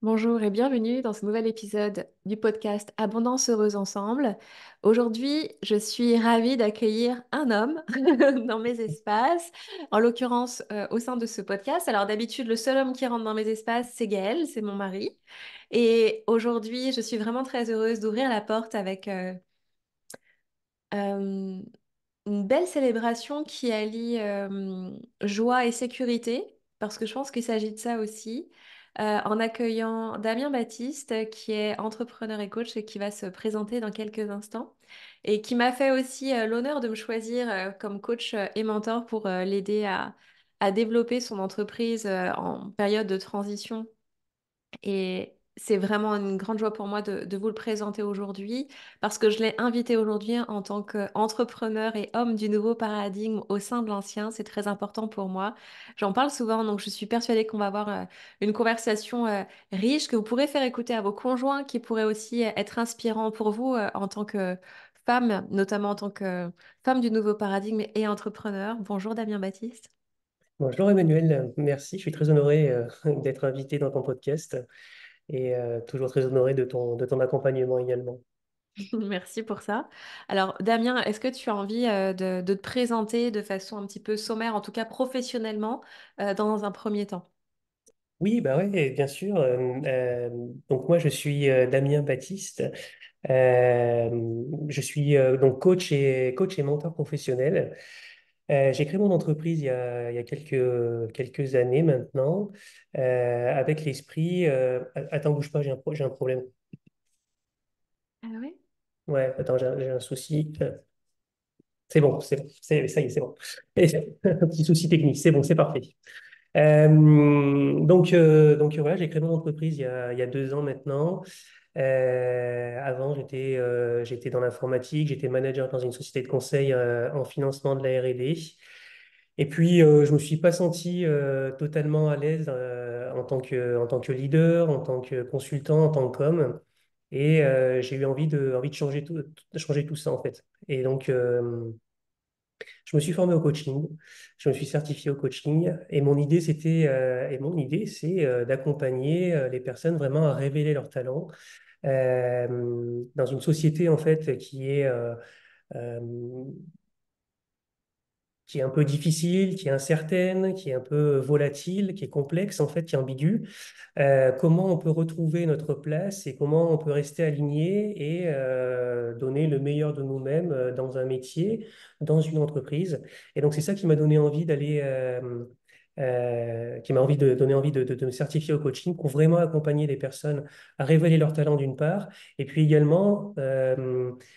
Bonjour et bienvenue dans ce nouvel épisode du podcast Abondance heureuse ensemble. Aujourd'hui, je suis ravie d'accueillir un homme dans mes espaces, en l'occurrence au sein de ce podcast. Alors d'habitude, le seul homme qui rentre dans mes espaces, c'est Gaël, c'est mon mari. Et aujourd'hui, je suis vraiment très heureuse d'ouvrir la porte avec euh, une belle célébration qui allie joie et sécurité, parce que je pense qu'il s'agit de ça aussi, en accueillant Damien Baptiste, qui est entrepreneur et coach et qui va se présenter dans quelques instants, et qui m'a fait aussi l'honneur de me choisir comme coach et mentor pour l'aider à développer son entreprise en période de transition et c'est vraiment une grande joie pour moi de vous le présenter aujourd'hui parce que je l'ai invité aujourd'hui en tant qu'entrepreneur et homme du nouveau paradigme au sein de l'ancien. C'est très important pour moi. J'en parle souvent, donc je suis persuadée qu'on va avoir une conversation riche que vous pourrez faire écouter à vos conjoints, qui pourrait aussi être inspirant pour vous en tant que femme, notamment en tant que femme du nouveau paradigme et entrepreneur. Bonjour Damien Baptiste. Bonjour Emmanuel, merci, je suis très honoré d'être invité dans ton podcast et toujours très honoré de ton accompagnement également. Merci pour ça. Alors, Damien, est-ce que tu as envie de te présenter de façon un petit peu sommaire, en tout cas professionnellement, dans un premier temps? Oui, bah ouais, bien sûr. Donc moi je suis Damien Baptiste. Je suis donc coach et mentor professionnel. J'ai créé mon entreprise il y a quelques années maintenant avec l'esprit. Attends, bouge pas, j'ai un problème. Ah oui? Ouais, attends, j'ai un souci. C'est bon, ça y est, c'est bon. Et un petit souci technique, c'est bon, c'est parfait. Donc voilà, j'ai créé mon entreprise il y a 2 ans maintenant. Avant, j'étais dans l'informatique, j'étais manager dans une société de conseil en financement de la R&D. Et puis, je me suis pas senti totalement à l'aise en tant que leader, en tant que consultant, en tant que com. Et j'ai eu envie de changer tout ça, en fait. Et donc, je me suis formé au coaching, je me suis certifié au coaching et mon idée, c'est d'accompagner les personnes vraiment à révéler leurs talents dans une société en fait euh, qui est un peu difficile, qui est incertaine, qui est un peu volatile, qui est complexe en fait, qui est ambiguë. Comment on peut retrouver notre place et comment on peut rester aligné et donner le meilleur de nous-mêmes dans un métier, dans une entreprise. Et donc c'est ça qui m'a donné envie qui m'a envie de donner envie de me certifier au coaching pour vraiment accompagner les personnes à révéler leurs talents d'une part, et puis également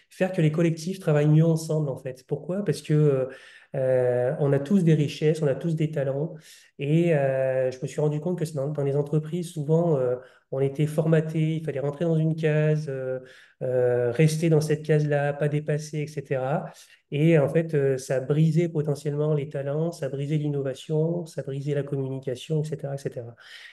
faire que les collectifs travaillent mieux ensemble en fait. Pourquoi? Parce que on a tous des richesses, on a tous des talents. Et je me suis rendu compte que dans les entreprises, souvent, on était formaté, il fallait rentrer dans une case, rester dans cette case-là, pas dépasser, etc. Et en fait, ça a brisé potentiellement les talents, ça a brisé l'innovation, ça a brisé la communication, etc., etc.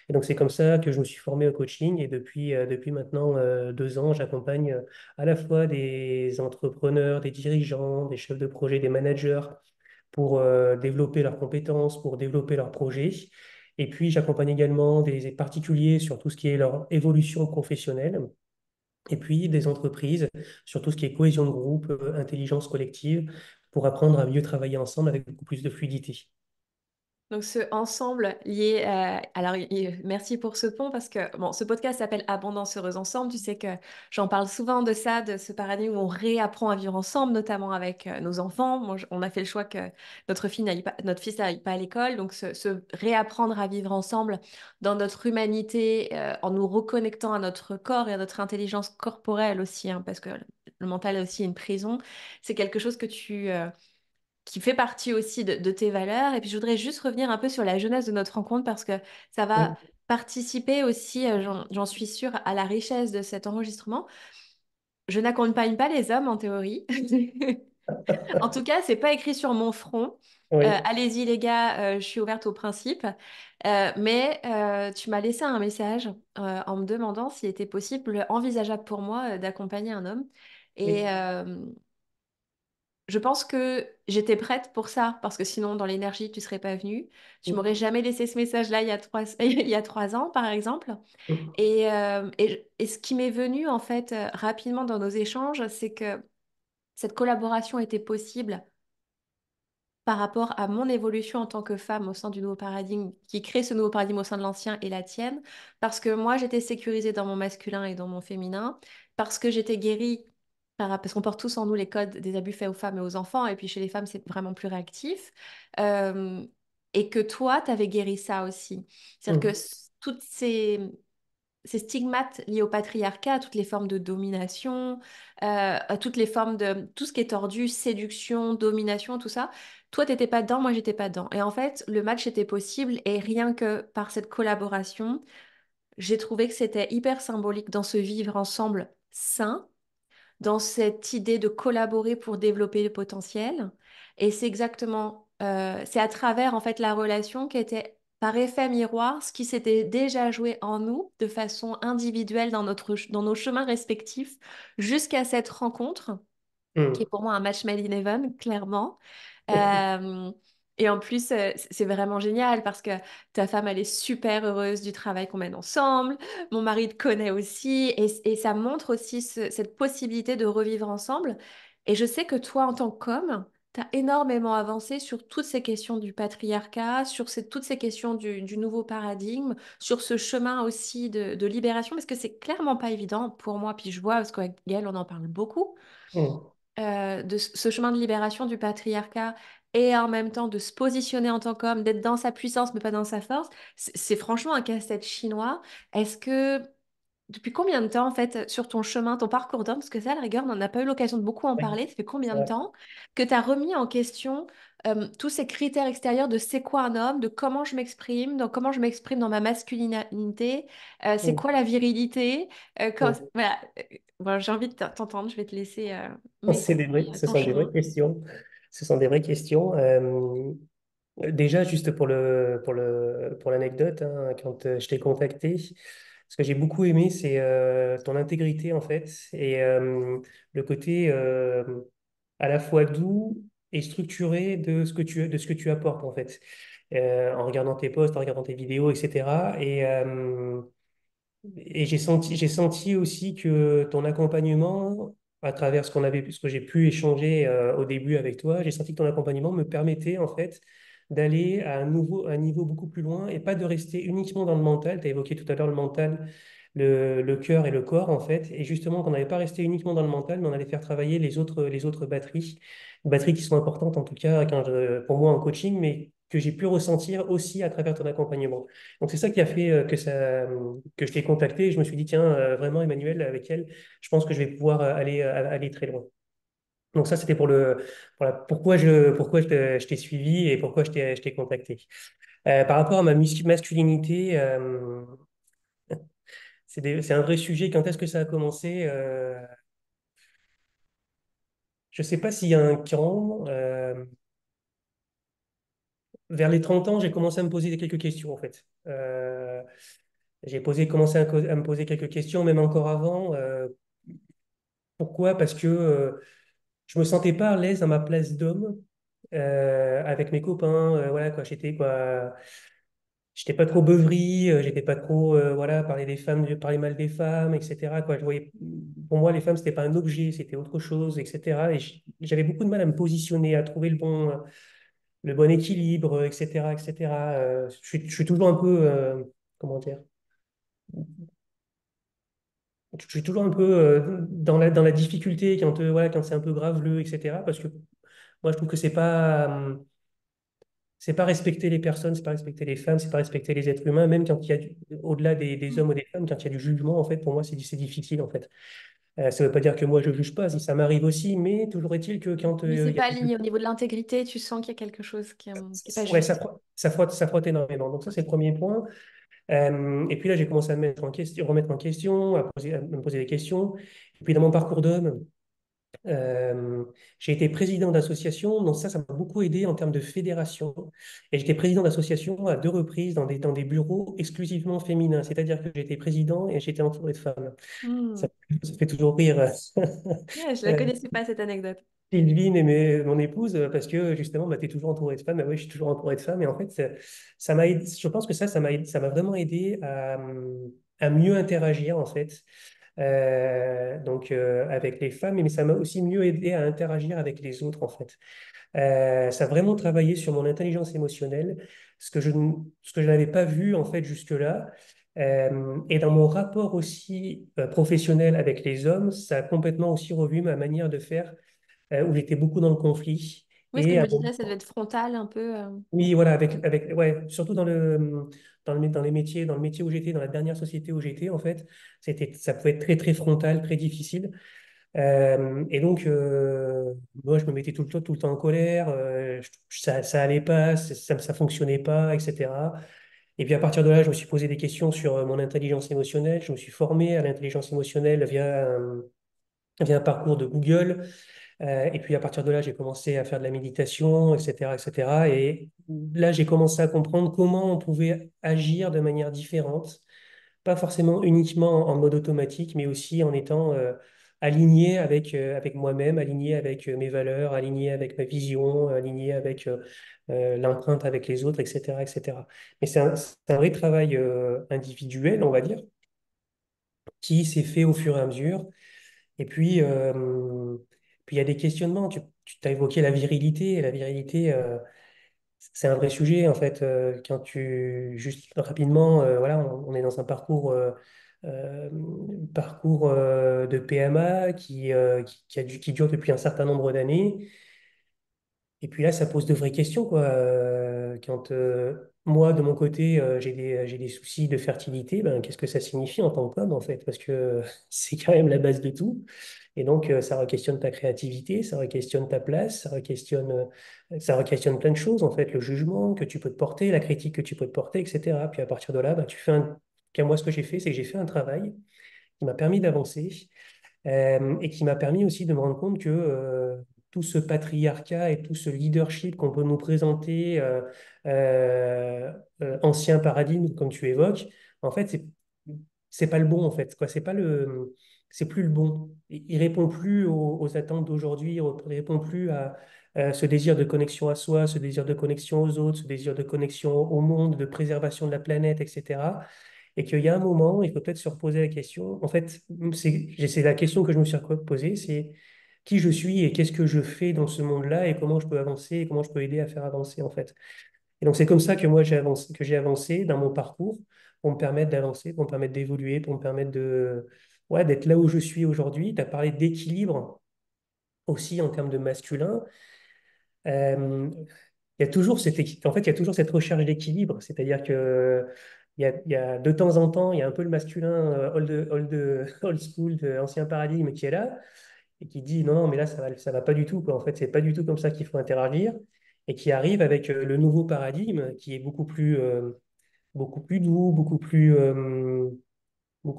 Et donc, c'est comme ça que je me suis formé au coaching. Et depuis maintenant 2 ans, j'accompagne à la fois des entrepreneurs, des dirigeants, des chefs de projet, des managers pour développer leurs compétences, pour développer leurs projets. Et puis, j'accompagne également des particuliers sur tout ce qui est leur évolution professionnelle. Et puis, des entreprises sur tout ce qui est cohésion de groupe, intelligence collective, pour apprendre à mieux travailler ensemble avec beaucoup plus de fluidité. Donc ce ensemble lié, merci pour ce pont parce que bon, ce podcast s'appelle Abondance heureuse ensemble. Tu sais que j'en parle souvent de ça, de ce paradigme où on réapprend à vivre ensemble, notamment avec nos enfants. On a fait le choix que notre fils n'aille pas à l'école, donc se réapprendre à vivre ensemble dans notre humanité, en nous reconnectant à notre corps et à notre intelligence corporelle aussi, hein, parce que le mental est aussi une prison. C'est quelque chose qui fait partie aussi de tes valeurs. Et puis, je voudrais juste revenir un peu sur la jeunesse de notre rencontre parce que ça va Oui. participer aussi, j'en suis sûre, à la richesse de cet enregistrement. Je n'accompagne pas les hommes en théorie. En tout cas, c'est pas écrit sur mon front. Oui. Allez-y les gars, je suis ouverte au principe. Mais tu m'as laissé un message en me demandant s'il était possible, envisageable pour moi d'accompagner un homme. Et, Oui. je pense que j'étais prête pour ça, parce que sinon, dans l'énergie, tu serais pas venue. Tu m'aurais jamais laissé ce message-là il y a 3 ans, par exemple. Et ce qui m'est venu, en fait, rapidement dans nos échanges, c'est que cette collaboration était possible par rapport à mon évolution en tant que femme au sein du nouveau paradigme, qui crée ce nouveau paradigme au sein de l'ancien et la tienne, parce que moi, j'étais sécurisée dans mon masculin et dans mon féminin, parce que j'étais guérie, parce qu'on porte tous en nous les codes des abus faits aux femmes et aux enfants, et puis chez les femmes, c'est vraiment plus réactif, euh, et que toi, tu avais guéri ça aussi. C'est-à-dire que Mm. toutes ces stigmates liés au patriarcat, à toutes les formes de domination, à toutes les formes de tout ce qui est tordu, séduction, domination, tout ça. Toi, t'étais pas dedans, moi, j'étais pas dedans. Et en fait, le match était possible et rien que par cette collaboration, j'ai trouvé que c'était hyper symbolique dans ce vivre ensemble sain, dans cette idée de collaborer pour développer le potentiel. Et c'est exactement, c'est à travers en fait la relation qui était par effet miroir ce qui s'était déjà joué en nous de façon individuelle dans nos chemins respectifs jusqu'à cette rencontre qui est Mm. pour moi un match made in heaven, clairement. Euh, et en plus, c'est vraiment génial parce que ta femme, elle est super heureuse du travail qu'on mène ensemble. Mon mari te connaît aussi. Et ça montre aussi cette possibilité de revivre ensemble. Et je sais que toi, en tant qu'homme, tu as énormément avancé sur toutes ces questions du patriarcat, sur toutes ces questions du nouveau paradigme, sur ce chemin aussi de libération, parce que c'est clairement pas évident pour moi. Puis je vois, parce qu'avec Gaëlle, on en parle beaucoup Mm. de ce chemin de libération du patriarcat et en même temps de se positionner en tant qu'homme, d'être dans sa puissance mais pas dans sa force, c'est franchement un casse-tête chinois. Est-ce que depuis combien de temps en fait sur ton chemin, ton parcours d'homme, parce que ça à la rigueur on n'a pas eu l'occasion de beaucoup en Oui, parler, ça fait c'est combien de vrai. temps que tu as remis en question tous ces critères extérieurs de c'est quoi un homme, de comment je m'exprime, de comment je m'exprime dans ma masculinité, c'est Mm. quoi la virilité, Mm. voilà. Bon, j'ai envie de t'entendre, je vais te laisser C'est ce ton sont des vraies chemin. questions. Ce sont des vraies questions. Déjà, juste pour l'anecdote, hein, quand je t'ai contacté, ce que j'ai beaucoup aimé, c'est ton intégrité en fait, et le côté à la fois doux et structuré de ce que tu apportes en fait, en regardant tes posts, en regardant tes vidéos, etc. Et j'ai senti aussi que ton accompagnement, à travers ce que j'ai pu échanger au début avec toi, j'ai senti que ton accompagnement me permettait en fait d'aller à un niveau beaucoup plus loin et pas de rester uniquement dans le mental. Tu as évoqué tout à l'heure le mental, le cœur et le corps en fait. Et justement, qu'on n'allait pas rester uniquement dans le mental, mais on allait faire travailler les autres batteries qui sont importantes en tout cas pour moi en coaching, mais que j'ai pu ressentir aussi à travers ton accompagnement. Donc c'est ça qui a fait que je t'ai contacté. Je me suis dit, tiens, vraiment, Emmanuel, avec elle, je pense que je vais pouvoir aller très loin. Donc ça, c'était pourquoi je t'ai suivi et pourquoi je t'ai contacté. Par rapport à ma masculinité, c'est un vrai sujet. Quand est-ce que ça a commencé? Je ne sais pas s'il y a un camp. Vers les 30 ans, j'ai commencé à me poser quelques questions, en fait. Commencé à me poser quelques questions, même encore avant. Pourquoi? Parce que je me sentais pas à l'aise à ma place d'homme avec mes copains. Voilà quoi, j'étais pas trop beuverie, j'étais pas trop voilà parler des femmes, parler mal des femmes, etc. Quoi, pour moi les femmes c'était pas un objet, c'était autre chose, etc. Et j'avais beaucoup de mal à me positionner, à trouver le bon équilibre, etc., etc. Je suis toujours un peu comment dire, je suis toujours un peu dans la difficulté voilà, quand c'est un peu graveleux, etc. Parce que moi, je trouve que c'est pas respecter les personnes, c'est pas respecter les femmes, c'est pas respecter les êtres humains, même quand il y a au-delà des hommes ou des femmes, quand il y a du jugement, en fait, pour moi, c'est difficile, en fait. Ça veut pas dire que moi, je juge pas, si ça m'arrive aussi, mais toujours est-il que quand Mais c'est il y a pas quelque aligné au niveau de l'intégrité, tu sens qu'il y a quelque chose qui est pas ouais, juste. ça frotte énormément. Donc ça, c'est Ok. le premier point. Et puis là, j'ai commencé à me mettre en question, remettre en question, à me poser des questions. Et puis dans mon parcours d'homme, Euh, j'ai été président d'association, donc ça m'a beaucoup aidé en termes de fédération. Et j'étais président d'association à deux reprises dans des bureaux exclusivement féminins, c'est-à-dire que j'étais président et j'étais entouré de femmes. Hmm. Ça, ça fait toujours rire. Ouais, je la Euh, connaissais pas cette anecdote. Sylvine et mon épouse, parce que justement, bah, tu es toujours entouré de femmes. Bah, oui, je suis toujours entouré de femmes. Et en fait, ça m'a je pense que ça m'a vraiment aidé à mieux interagir, en fait. Avec les femmes, mais ça m'a aussi mieux aidé à interagir avec les autres, en fait. Ça a vraiment travaillé sur mon intelligence émotionnelle, ce que je n'avais pas vu, en fait, jusque-là. Et dans mon rapport aussi professionnel avec les hommes, ça a complètement aussi revu ma manière de faire où j'étais beaucoup dans le conflit. Oui, ce que Et je à me un disais, moment- ça devait être frontal un peu. oui, voilà, ouais, surtout dans les métiers, dans le métier où j'étais, dans la dernière société où j'étais, en fait, ça pouvait être très, très frontal, très difficile. Moi, je me mettais tout le temps en colère, ça allait pas, ça fonctionnait pas, etc. Et puis à partir de là, je me suis posé des questions sur mon intelligence émotionnelle. Je me suis formé à l'intelligence émotionnelle via un parcours de Google. Et puis à partir de là, j'ai commencé à faire de la méditation, etc., etc. Et là, j'ai commencé à comprendre comment on pouvait agir de manière différente, pas forcément uniquement en mode automatique, mais aussi en étant aligné avec moi-même, aligné avec mes valeurs, aligné avec ma vision, aligné avec l'empreinte avec les autres, etc., etc. Mais c'est un vrai travail individuel, on va dire, qui s'est fait au fur et à mesure. Et puis il y a des questionnements. Tu t'as évoqué la virilité. Et la virilité, c'est un vrai sujet, en fait. Quand juste rapidement, voilà, on est dans un euh, de PMA qui dure depuis un certain nombre d'années. Et puis là, ça pose de vraies questions, quoi. Quand moi, de mon côté, j'ai des soucis de fertilité, ben, qu'est-ce que ça signifie en tant qu'homme, en fait? Parce que c'est quand même la base de tout. Et donc, ça re-questionne ta créativité, ça re-questionne ta place, ça re-questionne plein de choses, en fait, le jugement que tu peux te porter, la critique que tu peux te porter, etc. Puis à partir de là, ben, moi, ce que j'ai fait, c'est que j'ai fait un travail qui m'a permis d'avancer et qui m'a permis aussi de me rendre compte que tout ce patriarcat et tout ce leadership qu'on peut nous présenter, ancien paradigme, comme tu évoques, en fait, c'est pas le bon, en fait, quoi. C'est plus le bon. Il répond plus aux attentes d'aujourd'hui, il répond plus à ce désir de connexion à soi, ce désir de connexion aux autres, ce désir de connexion au monde, de préservation de la planète, etc. Et qu'il y a un moment, il faut peut-être se reposer la question. En fait, c'est la question que je me suis posée, c'est qui je suis et qu'est-ce que je fais dans ce monde-là et comment je peux avancer et comment je peux aider à faire avancer, en fait. Et donc, c'est comme ça que moi, j'ai avancé dans mon parcours pour me permettre d'avancer, pour me permettre d'évoluer, pour me permettre ouais, d'être là où je suis aujourd'hui. Tu as parlé d'équilibre aussi en termes de masculin. Euh, il y a toujours en fait, il y a toujours cette recherche d'équilibre, c'est-à-dire que il y a de temps en temps, il y a un peu le masculin old school, ancien paradigme qui est là et qui dit non, non, mais là, ça va pas du tout, quoi. En fait, c'est pas du tout comme ça qu'il faut interagir et qui arrive avec le nouveau paradigme qui est beaucoup plus doux, beaucoup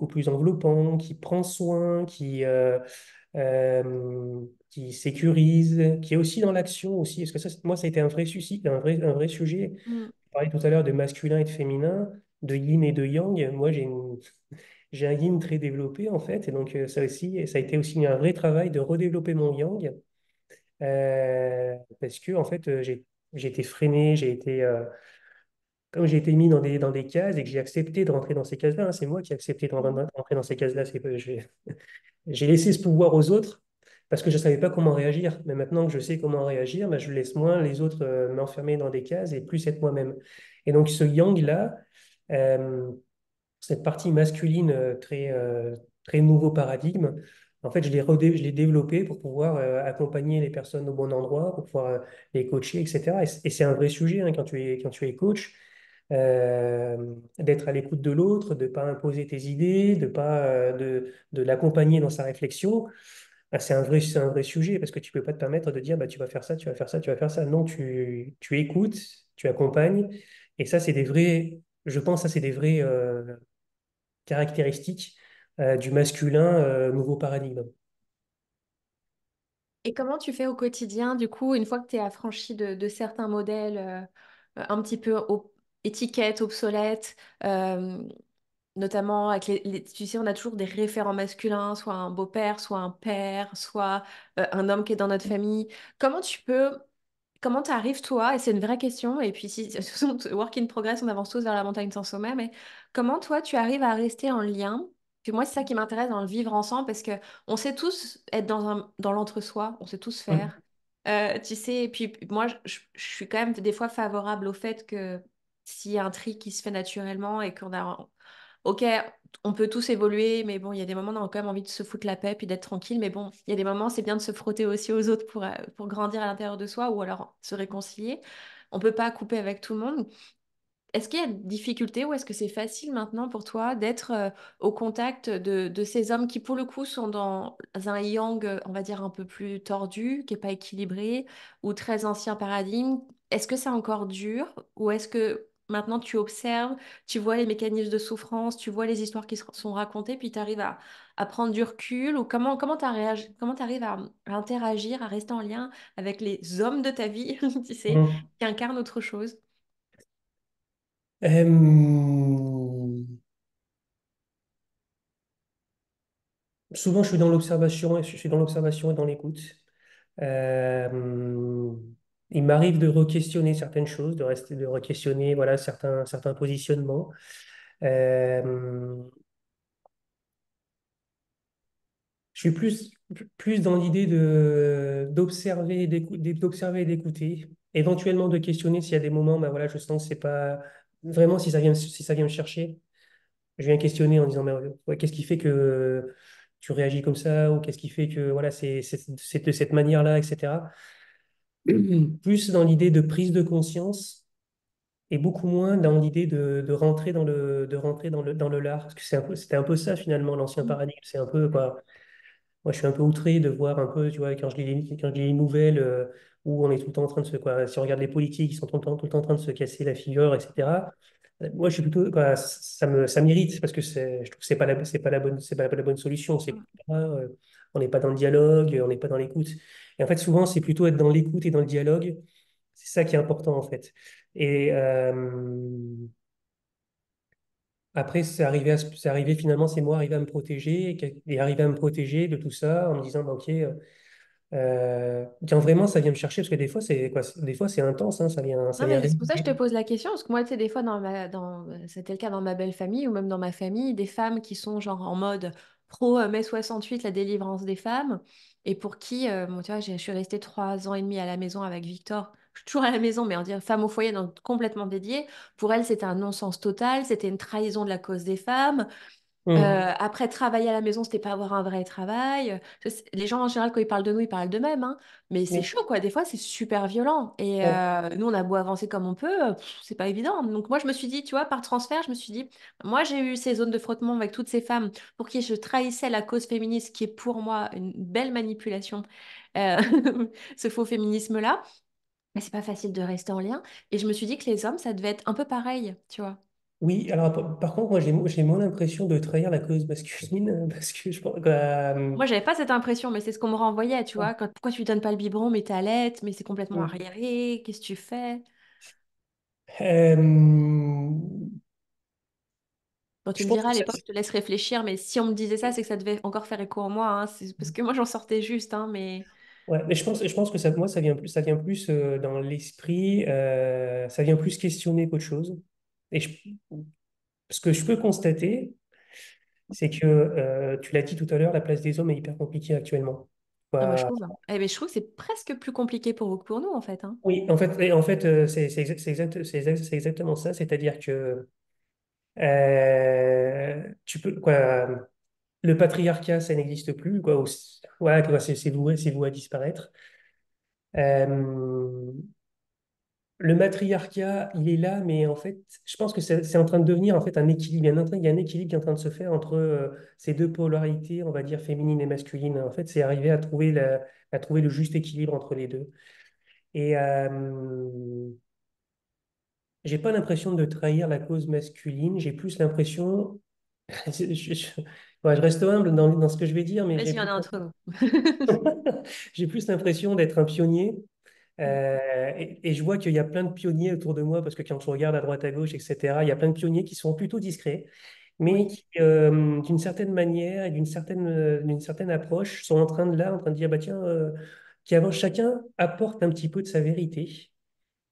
plus enveloppant, qui prend soin, qui sécurise, qui est aussi dans l'action aussi. Parce que ça, moi, ça a été un vrai souci, un vrai sujet. Mm. Je parlais tout à l'heure de masculin et de féminin, de yin et de yang. Moi, j'ai un yin très développé, en fait. Et donc, ça aussi, ça a été aussi un vrai travail de redévelopper mon yang. Parce que, en fait, j'ai été freiné, comme j'ai été mis dans des cases et que j'ai accepté de rentrer dans ces cases-là, hein, c'est moi qui ai accepté de Mm. rentrer dans ces cases-là. J'ai laissé ce pouvoir aux autres parce que je ne savais pas comment réagir. Mais maintenant que je sais comment réagir, ben, je laisse moins les autres m'enfermer dans des cases et plus être moi-même. Et donc ce yang-là, euh, cette partie masculine très nouveau paradigme, en fait, je l'ai développé pour pouvoir accompagner les personnes au bon endroit, pour pouvoir les coacher, etc. Et c'est un vrai sujet hein, quand tu es coach, d'être à l'écoute de l'autre, de ne pas imposer tes idées, de l'accompagner dans sa réflexion. Ah, c'est un vrai sujet parce que tu peux pas te permettre de dire bah, tu vas faire ça, tu vas faire ça, tu vas faire ça. Non, tu écoutes, tu accompagnes. Et ça, je pense, ça, c'est des vraies caractéristiques du masculin nouveau paradigme. Et comment tu fais au quotidien, du coup, une fois que tu es affranchi de certains modèles un petit peu étiquettes, obsolètes, notamment avec tu sais, on a toujours des référents masculins, soit un beau-père, soit un père, soit un homme qui est dans notre famille. Comment tu peux, comment tu arrives toi, et c'est une vraie question, et puis si, work in progress, on avance tous vers la montagne sans sommet, mais comment toi tu arrives à rester en lien? Que moi, c'est ça qui m'intéresse dans le vivre ensemble, parce que on sait tous être dans l'entre-soi, on sait tous faire. Mhm. Tu sais, et puis moi, je suis quand même des fois favorable au fait que s'il y a un tri qui se fait naturellement et qu'on a ok, on peut tous évoluer, mais bon, il y a des moments où on a quand même envie de se foutre la paix puis d'être tranquille. Mais bon, il y a des moments, c'est bien de se frotter aussi aux autres pour grandir à l'intérieur de soi ou alors se réconcilier. On peut pas couper avec tout le monde. Est-ce qu'il y a des difficultés ou est-ce que c'est facile maintenant pour toi d'être au contact de ces hommes qui, pour le coup, sont dans un yang, on va dire, un peu plus tordu, qui n'est pas équilibré ou très ancien paradigme? Est-ce que c'est encore dur ou est-ce que maintenant tu observes, tu vois les mécanismes de souffrance, tu vois les histoires qui sont racontées, puis tu arrives à prendre du recul ou comment comment tu arrives à interagir, à rester en lien avec les hommes de ta vie, tu sais, Mhm. qui incarnent autre chose? Souvent, je suis dans l'observation et dans l'écoute. Euh, il m'arrive de re-questionner certaines choses, de re-questionner voilà, certains positionnements. Euh, je suis plus dans l'idée d'observer et d'écouter, éventuellement de questionner s'il y a des moments, ben voilà, je sens que c'est pas vraiment si ça vient me chercher. Je viens questionner en disant, mais ouais, qu'est-ce qui fait que tu réagis comme ça, ou qu'est-ce qui fait que voilà, c'est de cette manière-là, etc. Plus dans l'idée de prise de conscience et beaucoup moins dans l'idée de rentrer dans le lard. Parce que c'était un peu ça finalement, l'ancien paradigme. C'est un peu, quoi, moi, je suis un peu outré de voir un peu, tu vois, quand je lis les nouvelles où on est tout le temps en train de si on regarde les politiques, ils sont tout le temps en train de se casser la figure, etc. Moi, je suis plutôt, quoi, ça m'irrite parce que je trouve que c'est pas la bonne solution. On n'est pas dans le dialogue, on n'est pas dans l'écoute. Et en fait, souvent, c'est plutôt être dans l'écoute et dans le dialogue. C'est ça qui est important, en fait. Et, après, c'est arrivé finalement, c'est moi arrivé à me protéger et arrivé à me protéger de tout ça en me disant, bah, ok, quand vraiment ça vient me chercher, parce que des fois, des fois, c'est intense, hein, ça Non, vient mais c'est pour ça que je te réveiller. pose la question, parce que moi, tu sais, des fois, c'était le cas dans ma belle famille ou même dans ma famille, des femmes qui sont genre en mode pro mai 68, la délivrance des femmes, et pour qui, bon, tu vois, je suis restée 3 ans et demi à la maison avec Victor. Je suis toujours à la maison, mais on dirait femme au foyer, donc complètement dédiée. Pour elle, c'était un non-sens total, c'était une trahison de la cause des femmes. Hum, Après, travailler à la maison, c'était pas avoir un vrai travail. Les gens, en général, quand ils parlent de nous, ils parlent d'eux-mêmes, hein. Mais c'est oui, chaud, quoi. Des fois, c'est super violent. Et ouais. nous, on a beau avancer comme on peut, c'est pas évident. Donc, moi, je me suis dit, tu vois, par transfert, je me suis dit, moi, j'ai eu ces zones de frottement avec toutes ces femmes pour qui je trahissais la cause féministe, qui est pour moi une belle manipulation, euh, ce faux féminisme-là. Mais c'est pas facile de rester en lien. Et je me suis dit que les hommes, ça devait être un peu pareil, tu vois. Oui, alors par contre, moi, j'ai moins l'impression de trahir la cause masculine parce que je pense que, Moi, j'avais pas cette impression, mais c'est ce qu'on me renvoyait, tu vois. Pourquoi tu lui donnes pas le biberon, mais t'es à l'aide, mais c'est complètement arriéré, qu'est-ce que tu fais? euh, Bon, tu je me pense diras, que à l'époque, je te laisse réfléchir, mais si on me disait ça, c'est que ça devait encore faire écho en moi, hein. Parce que moi, j'en sortais juste, hein, mais... ouais, mais je pense que moi, ça vient plus dans l'esprit, ça vient plus questionner qu'autre chose. Et ce que je peux constater, c'est que, tu l'as dit tout à l'heure, la place des hommes est hyper compliquée actuellement. Ah, moi, je Bah, trouve. Eh ben, je trouve que c'est presque plus compliqué pour vous que pour nous, en fait, hein. oui, en fait c'est exactement ça. C'est-à-dire que tu peux, quoi, le patriarcat, ça n'existe plus, quoi. Voilà, quoi, c'est voué à disparaître. Euh, le matriarcat, il est là, mais en fait, je pense que c'est en train de devenir en fait un équilibre. Il y a un équilibre qui est en train de se faire entre ces deux polarités, on va dire féminine et masculine. En fait, c'est arriver à trouver le juste équilibre entre les deux. Et j'ai pas l'impression de trahir la cause masculine. J'ai plus l'impression, ouais, je reste humble dans ce que je vais dire, mais Vas-y, il y en a entre nous. j'ai plus l'impression d'être un pionnier. Et je vois qu'il y a plein de pionniers autour de moi, parce que quand je regarde à droite à gauche, etc., il y a plein de pionniers qui sont plutôt discrets. mais Oui. qui, d'une certaine manière et d'une certaine approche, sont en train de dire, bah tiens, qui avant chacun apporte un petit peu de sa vérité.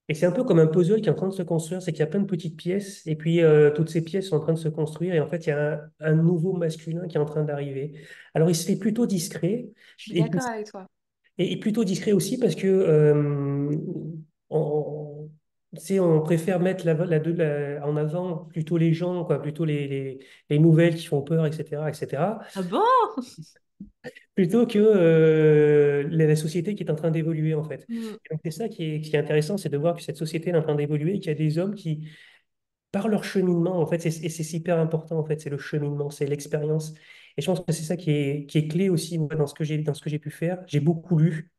Et c'est un peu comme un puzzle qui est en train de se construire, c'est qu'il y a plein de petites pièces, et puis toutes ces pièces sont en train de se construire, et en fait, il y a un nouveau masculin qui est en train d'arriver. Alors, il se fait plutôt discret, Je suis et, d'accord avec toi. et plutôt discret aussi parce que on, tu sais, on préfère mettre en avant plutôt les gens, quoi, plutôt les nouvelles qui font peur, etc., etc., Ah bon? plutôt que la société qui est en train d'évoluer, en fait. Mm. Et donc, c'est ça qui est intéressant, c'est de voir que cette société est en train d'évoluer et qu'il y a des hommes qui, par leur cheminement, en fait, et c'est hyper important, en fait, c'est le cheminement, c'est l'expérience. Et je pense que c'est ça qui est clé aussi moi, dans ce que j'ai pu faire. J'ai beaucoup lu.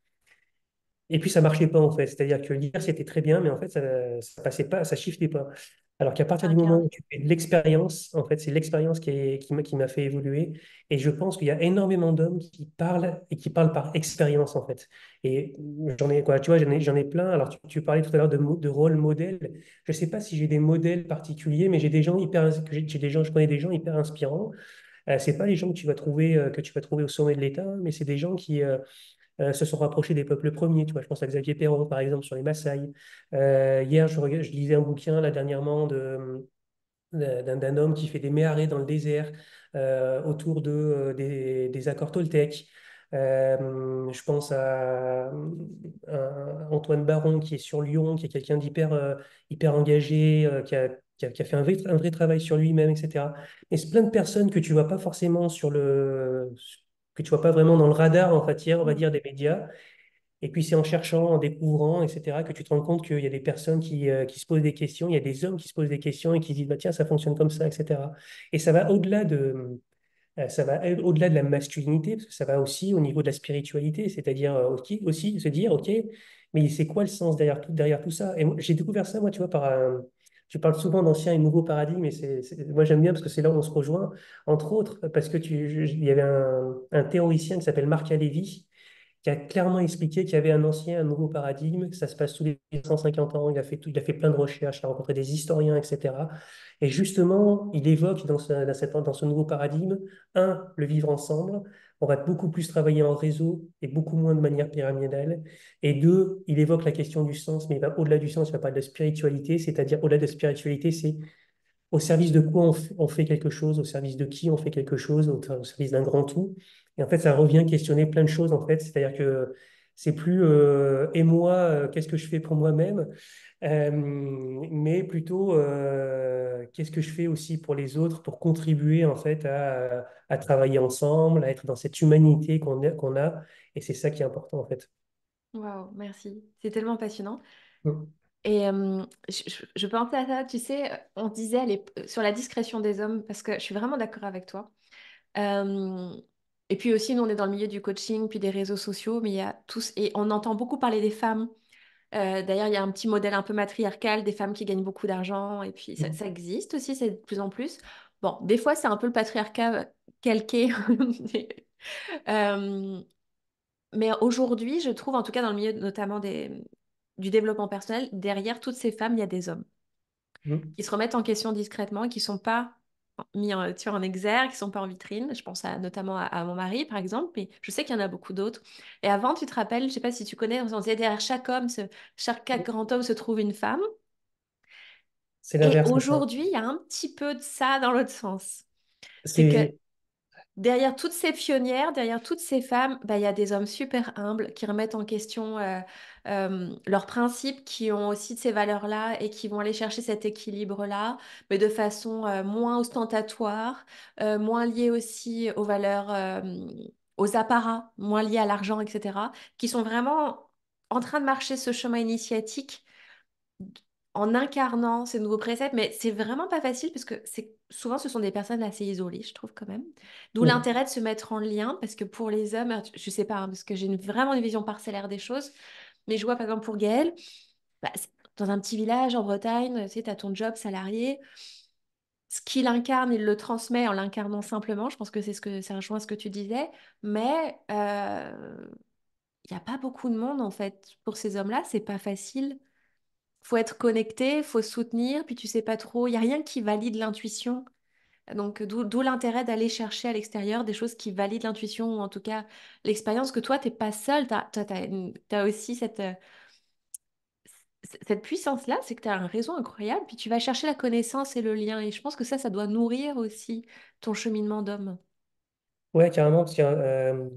Et puis ça marchait pas en fait. C'est-à-dire que lire c'était très bien, mais en fait ça passait pas, ça shiftait pas. Alors qu'à partir du moment où Incarné. tu fais de l'expérience, en fait c'est l'expérience qui m'a fait évoluer. Et je pense qu'il y a énormément d'hommes qui parlent et qui parlent par expérience en fait. Et j'en ai quoi, tu vois, j'en ai plein. Alors tu parlais tout à l'heure de rôle modèle. Je sais pas si j'ai des modèles particuliers, mais j'ai des gens j'ai des gens, je connais des gens hyper inspirants. C'est pas les gens que tu vas trouver au sommet de l'État, mais c'est des gens qui se sont rapprochés des peuples premiers. Tu vois, je pense à Xavier Perron, par exemple, sur les Maasai. Hier, je lisais un bouquin, là, dernièrement, d'un homme qui fait des méharés dans le désert autour des accords Toltec. Je pense à Antoine Baron qui est sur Lyon, qui est quelqu'un hyper engagé, qui a fait un vrai travail sur lui-même, etc. Et c'est plein de personnes que tu vois pas forcément que tu vois pas vraiment dans le radar, en fait, hier, on va Mm. dire, des médias. Et puis c'est en cherchant, en découvrant, etc., que tu te rends compte qu'il y a des personnes qui se posent des questions, il y a des hommes qui se posent des questions et qui se disent, bah, tiens, ça fonctionne comme ça, etc. Et ça va au-delà de la masculinité, parce que ça va aussi au niveau de la spiritualité, c'est-à-dire aussi se dire, OK, mais c'est quoi le sens derrière tout ça? Et moi, j'ai découvert ça, moi, tu vois, tu parles souvent d'ancien et nouveau paradigme, et moi j'aime bien parce que c'est là où on se rejoint, entre autres, parce que il y avait un théoricien qui s'appelle Marc Alévi, qui a clairement expliqué qu'il y avait un ancien, un nouveau paradigme, que ça se passe tous les 150 ans. Il a fait plein de recherches, il a rencontré des historiens, etc. Et justement, il évoque dans ce nouveau paradigme, un, le vivre ensemble. On va beaucoup plus travailler en réseau et beaucoup moins de manière pyramidale. Et deux, il évoque la question du sens, mais il va au-delà du sens, il va parler de spiritualité, c'est-à-dire au-delà de spiritualité, c'est au service de quoi on fait quelque chose, au service de qui on fait quelque chose, au service d'un grand tout. Et en fait, ça revient questionner plein de choses, en fait. C'est-à-dire que c'est plus et moi, qu'est-ce que je fais pour moi-même, mais plutôt qu'est-ce que je fais aussi pour les autres, pour contribuer, en fait, à travailler ensemble, à être dans cette humanité qu'on a. Et c'est ça qui est important, en fait. Waouh, merci. C'est tellement passionnant. Mm. Et je pensais à ça, tu sais, on disait sur la discrétion des hommes, parce que je suis vraiment d'accord avec toi. Euh, et puis aussi, nous, on est dans le milieu du coaching, puis des réseaux sociaux, mais il y a tous, et on entend beaucoup parler des femmes. D'ailleurs, il y a un petit modèle un peu matriarcal des femmes qui gagnent beaucoup d'argent, et puis ça existe aussi, c'est de plus en plus. Bon, des fois, c'est un peu le patriarcat calqué. Euh, mais aujourd'hui, je trouve, en tout cas dans le milieu notamment du développement personnel, derrière toutes ces femmes, il y a des hommes Mm. qui se remettent en question discrètement, qui sont pas mis tu vois, en exergue, qui sont pas en vitrine. Je pense notamment à mon mari, par exemple, mais je sais qu'il y en a beaucoup d'autres. Et avant, tu te rappelles, je sais pas si tu connais, on disait derrière chaque homme, chaque grand homme se trouve une femme. C'est Et l'inverse maintenant. aujourd'hui, il y a un petit peu de ça dans l'autre sens. C'est que C'est derrière toutes ces pionnières, derrière toutes ces femmes, bah, il y a des hommes super humbles qui remettent en question leurs principes, qui ont aussi de ces valeurs-là et qui vont aller chercher cet équilibre-là, mais de façon moins ostentatoire, moins liée aussi aux valeurs, aux apparats, moins liée à l'argent, etc., qui sont vraiment en train de marcher ce chemin initiatique en incarnant ces nouveaux préceptes, mais c'est vraiment pas facile parce que souvent ce sont des personnes assez isolées, je trouve quand même. D'où mm. l'intérêt de se mettre en lien parce que pour les hommes, je sais pas, hein, parce que j'ai vraiment une vision parcellaire des choses, mais je vois par exemple pour Gaël, bah, dans un petit village en Bretagne, tu sais, t'as ton job salarié, ce qu'il incarne, il le transmet en l'incarnant simplement. Je pense que ça rejoint ce que tu disais, mais il n'y a pas beaucoup de monde en fait pour ces hommes-là, c'est pas facile. Faut être connecté, faut soutenir, puis tu sais pas trop, il y a rien qui valide l'intuition. Donc, d'où l'intérêt d'aller chercher à l'extérieur des choses qui valident l'intuition ou en tout cas l'expérience que toi, t'es pas seul. T'as aussi cette puissance-là, c'est que tu as un réseau incroyable, puis tu vas chercher la connaissance et le lien. Et je pense que ça doit nourrir aussi ton cheminement d'homme. Ouais, carrément, parce que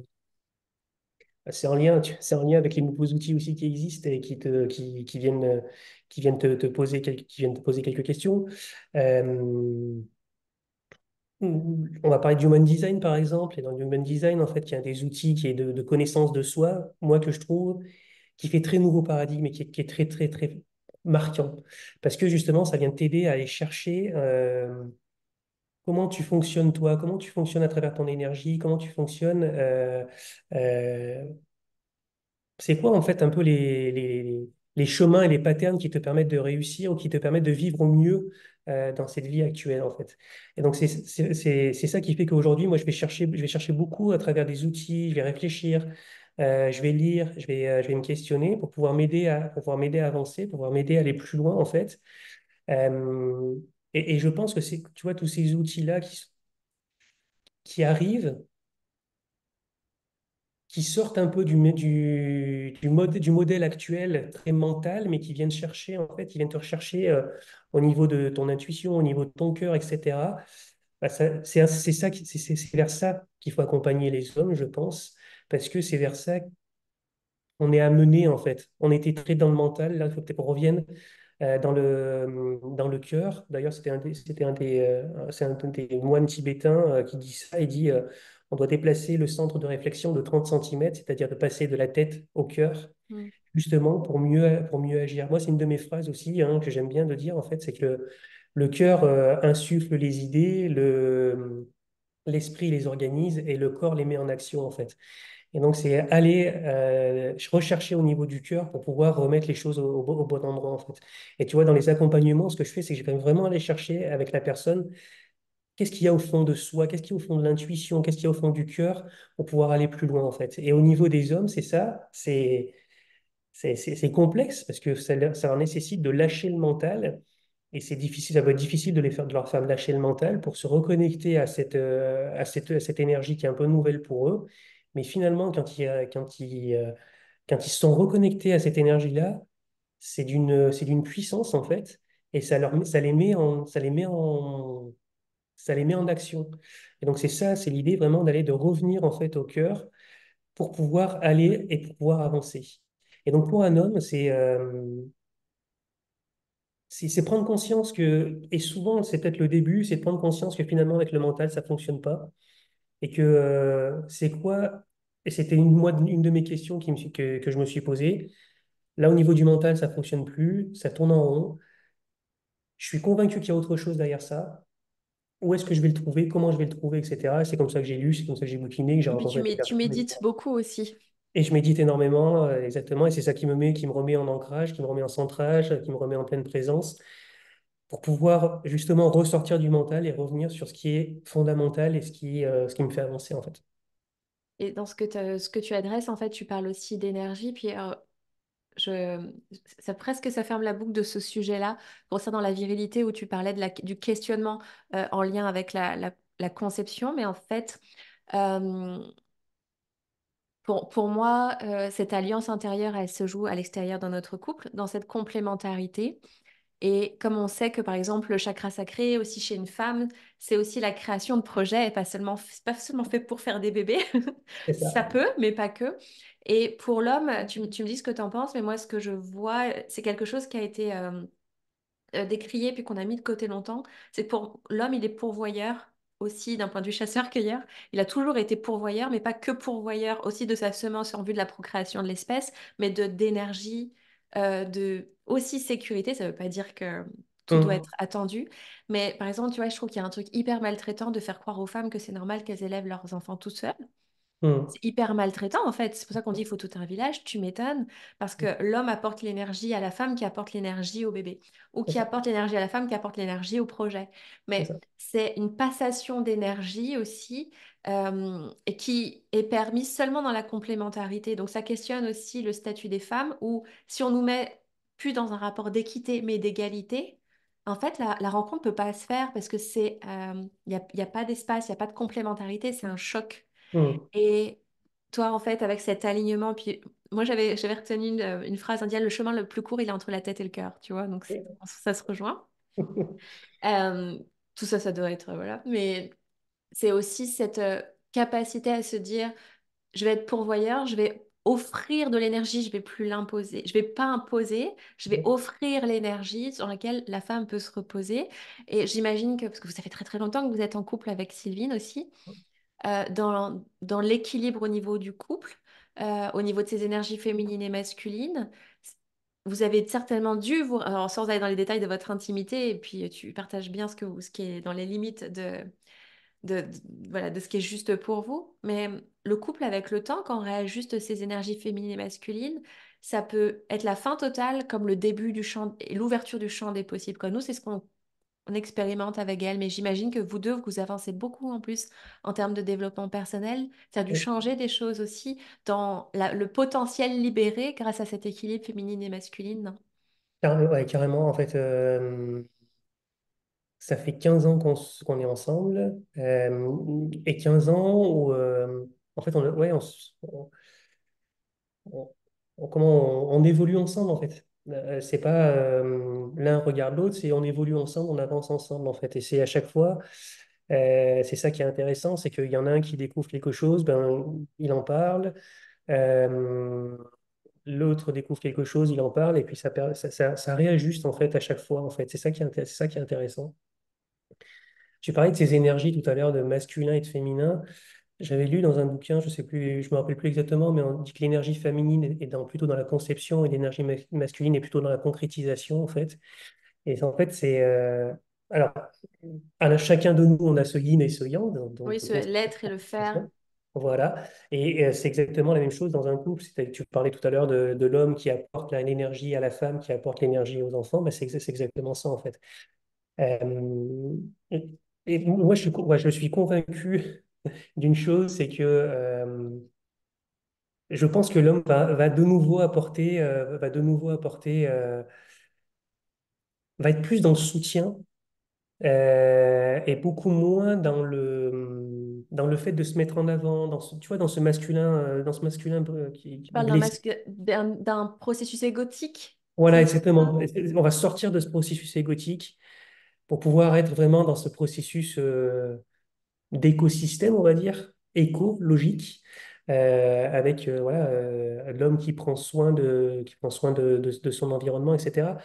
c'est en lien, c'est en lien avec les nouveaux outils aussi qui existent et qui viennent te poser qui viennent te poser quelques questions. Euh, on va parler du human design par exemple, et dans le human design, en fait, il y a des outils qui est de connaissance de soi, moi que je trouve, qui fait très nouveau paradigme et qui est très, très, très marquant. Parce que justement, ça vient t'aider à aller chercher comment tu fonctionnes toi, comment tu fonctionnes à travers ton énergie, comment tu fonctionnes. Euh, c'est quoi en fait un peu les chemins et les patterns qui te permettent de réussir ou qui te permettent de vivre au mieux dans cette vie actuelle en fait. Et donc c'est ça qui fait qu'aujourd'hui, moi je vais chercher beaucoup à travers des outils, je vais réfléchir, je vais lire, je vais me questionner pour pouvoir m'aider à avancer, pour pouvoir m'aider à aller plus loin en fait. Euh, et je pense que c'est, tu vois, tous ces outils-là qui arrivent, qui sortent un peu du modèle actuel très mental, mais qui viennent chercher, en fait, qui viennent te rechercher au niveau de ton intuition, au niveau de ton cœur, etc. Bah, c'est ça, c'est vers ça qu'il faut accompagner les hommes, je pense, parce que c'est vers ça qu'on est amené, en fait. On était très dans le mental, là, il faut peut-être qu'on revienne dans le cœur. D'ailleurs, c'est un des moines tibétains qui dit ça. Il dit on doit déplacer le centre de réflexion de 30 centimètres, c'est-à-dire de passer de la tête au cœur, Mm. justement pour mieux agir. Moi, c'est une de mes phrases aussi hein, que j'aime bien de dire, en fait, c'est que le cœur insuffle les idées, l'esprit les organise et le corps les met en action, en fait. Et donc, c'est aller rechercher au niveau du cœur pour pouvoir remettre les choses au bon endroit, en fait. Et tu vois, dans les accompagnements, ce que je fais, c'est que je vais vraiment aller chercher avec la personne qu'est-ce qu'il y a au fond de soi, qu'est-ce qu'il y a au fond de l'intuition, qu'est-ce qu'il y a au fond du cœur pour pouvoir aller plus loin, en fait. Et au niveau des hommes, c'est ça, c'est complexe parce que ça leur nécessite de lâcher le mental. Et c'est difficile, ça va être difficile de leur faire lâcher le mental pour se reconnecter à cette énergie qui est un peu nouvelle pour eux. Mais finalement, quand ils se sont reconnectés à cette énergie-là, c'est d'une puissance en fait, et ça les met en action. Et donc c'est ça, c'est l'idée vraiment d'aller de revenir en fait au cœur pour pouvoir aller et pour pouvoir avancer. Et donc pour un homme, c'est prendre conscience que, et souvent c'est peut-être le début, c'est de prendre conscience que finalement avec le mental ça fonctionne pas et que c'est quoi, et c'était une de mes questions que je me suis posée. Là, au niveau du mental, ça fonctionne plus, ça tourne en rond. Je suis convaincu qu'il y a autre chose derrière ça. Où est-ce que je vais le trouver? Comment je vais le trouver, etc. C'est comme ça que j'ai lu, c'est comme ça que j'ai bouquiné, que j'ai Et puis rencontré des tu personnes, médites etc. beaucoup aussi. Et je médite énormément, exactement, et c'est ça qui me remet en ancrage, qui me remet en centrage, qui me remet en pleine présence, pour pouvoir justement ressortir du mental et revenir sur ce qui est fondamental et ce qui me fait avancer, en fait. Et dans ce que tu adresses, en fait, tu parles aussi d'énergie. Puis je, ça ferme la boucle de ce sujet-là concernant la virilité où tu parlais du questionnement en lien avec la conception. Mais en fait, euh, pour moi, cette alliance intérieure, elle se joue à l'extérieur dans notre couple, dans cette complémentarité. Et comme on sait que par exemple le chakra sacré aussi chez une femme, c'est aussi la création de projets et c'est pas seulement fait pour faire des bébés. C'est ça. Ça peut, mais pas que. Et pour l'homme, tu me dis ce que tu en penses, mais moi ce que je vois, c'est quelque chose qui a été décrié puis qu'on a mis de côté longtemps. C'est que pour l'homme, il est pourvoyeur aussi d'un point de vue chasseur-cueilleur. Il a toujours été pourvoyeur, mais pas que pourvoyeur aussi de sa semence en vue de la procréation de l'espèce, mais d'énergie, de aussi sécurité. Ça veut pas dire que tout doit Hum, être attendu, mais par exemple, tu vois, je trouve qu'il y a un truc hyper maltraitant de faire croire aux femmes que c'est normal qu'elles élèvent leurs enfants toutes seules. hum. C'est hyper maltraitant en fait. C'est pour ça qu'on dit il faut tout un village. Tu m'étonnes. Parce que l'homme apporte l'énergie à la femme qui apporte l'énergie au bébé. Ou C'est qui ça. apporte l'énergie à la femme qui apporte l'énergie au projet. C'est Mais ça. c'est une passation d'énergie aussi et qui est permise seulement dans la complémentarité. Donc ça questionne aussi le statut des femmes où si on nous met plus dans un rapport d'équité mais d'égalité, En fait, la rencontre peut pas se faire parce que y a pas d'espace, il n'y a pas de complémentarité, c'est un choc. Hmm. Et toi, en fait, avec cet alignement, puis moi, j'avais retenu une phrase indienne, le chemin le plus court, il est entre la tête et le cœur, tu vois, donc ça se rejoint. Euh, tout ça, ça doit être, voilà. Mais c'est aussi cette capacité à se dire, je vais être pourvoyeur, je vais offrir de l'énergie, je vais plus l'imposer. Je vais pas imposer, je vais offrir l'énergie sur laquelle la femme peut se reposer. Et j'imagine que, parce que ça fait très très longtemps que vous êtes en couple avec Sylvine aussi, dans l'équilibre au niveau du couple, au niveau de ses énergies féminines et masculines, vous avez certainement dû vous, alors sans aller dans les détails de votre intimité, et puis tu partages bien ce qui est dans les limites voilà, de ce qui est juste pour vous. Mais le couple, avec le temps, quand on réajuste ses énergies féminines et masculines, ça peut être la fin totale comme le début du champ et l'ouverture du champ des possibles. Quoi. Nous, c'est ce qu'on on expérimente avec elle, mais j'imagine que vous deux, vous avancez beaucoup en plus en termes de développement personnel. Ça a dû changer des choses aussi dans le potentiel libéré grâce à cet équilibre féminine et masculine. Non. Ouais, carrément, en fait, ça fait 15 ans qu'on est ensemble, et 15 ans où, en fait, ouais, on- on évolue ensemble, en fait. C'est pas l'un regarde l'autre, c'est on évolue ensemble, on avance ensemble, en fait. Et c'est à chaque fois, c'est ça qui est intéressant, c'est qu'il y en a un qui découvre quelque chose, ben, il en parle. Euh, L'autre découvre quelque chose, il en parle, et puis ça réajuste, en fait, à chaque fois, en fait. C'est ça qui est intéressant. Tu parlais de ces énergies tout à l'heure, de masculin et de féminin. J'avais lu dans un bouquin, je sais plus, je me rappelle plus exactement, mais on dit que l'énergie féminine plutôt dans la conception et l'énergie masculine est plutôt dans la concrétisation, en fait. Et en fait, alors, chacun de nous, on a ce yin et ce yang, Oui, donc l'être et le faire. voilà. Et c'est exactement la même chose dans un couple. Tu parlais tout à l'heure de l'homme qui apporte l'énergie à la femme, qui apporte l'énergie aux enfants. Ben, c'est exactement ça, en fait. Euh, et moi, je suis convaincu d'une chose, c'est que je pense que l'homme va de nouveau apporter, va être plus dans le soutien, et beaucoup moins dans le fait de se mettre en avant, tu vois, dans ce masculin Tu parles blessé. d'un processus égotique, Voilà, c'est ça? exactement. On va sortir de ce processus égotique pour pouvoir être vraiment dans ce processus d'écosystème, on va dire, écologique, avec voilà, l'homme qui prend soin de son environnement, etc.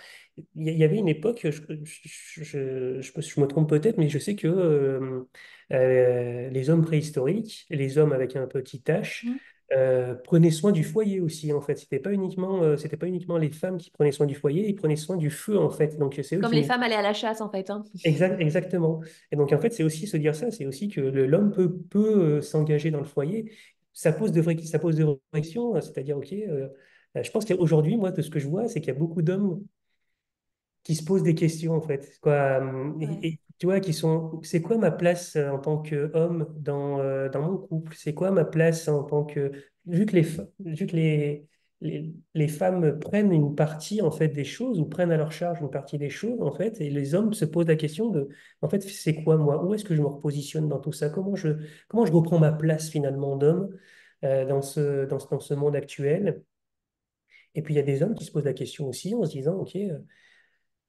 Il y avait une époque, je me trompe peut-être, mais je sais que les hommes préhistoriques, les hommes avec un petit H, Hmm. prenaient soin du foyer aussi, en fait. C'était pas uniquement les femmes qui prenaient soin du foyer, ils prenaient soin du feu, en fait. Donc, c'est eux Comme qui les femmes allaient à la chasse, en fait. Hein. Exactement. Et donc, en fait, c'est aussi se dire ça, c'est aussi que l'homme peut s'engager dans le foyer. Ça pose de vraies questions, c'est-à-dire, OK, je pense qu'aujourd'hui, moi, de ce que je vois, c'est qu'il y a beaucoup d'hommes qui se posent des questions, en fait. Quoi, Ouais. tu vois, c'est quoi ma place en tant qu'homme dans mon couple? C'est quoi ma place en tant que, vu que les femmes prennent une partie, en fait, des choses, ou prennent à leur charge une partie des choses, en fait, et les hommes se posent la question de, en fait, c'est quoi moi? Où est-ce que je me repositionne dans tout ça? Comment je reprends ma place, finalement, d'homme, dans ce monde actuel? Et puis, il y a des hommes qui se posent la question aussi en se disant, OK,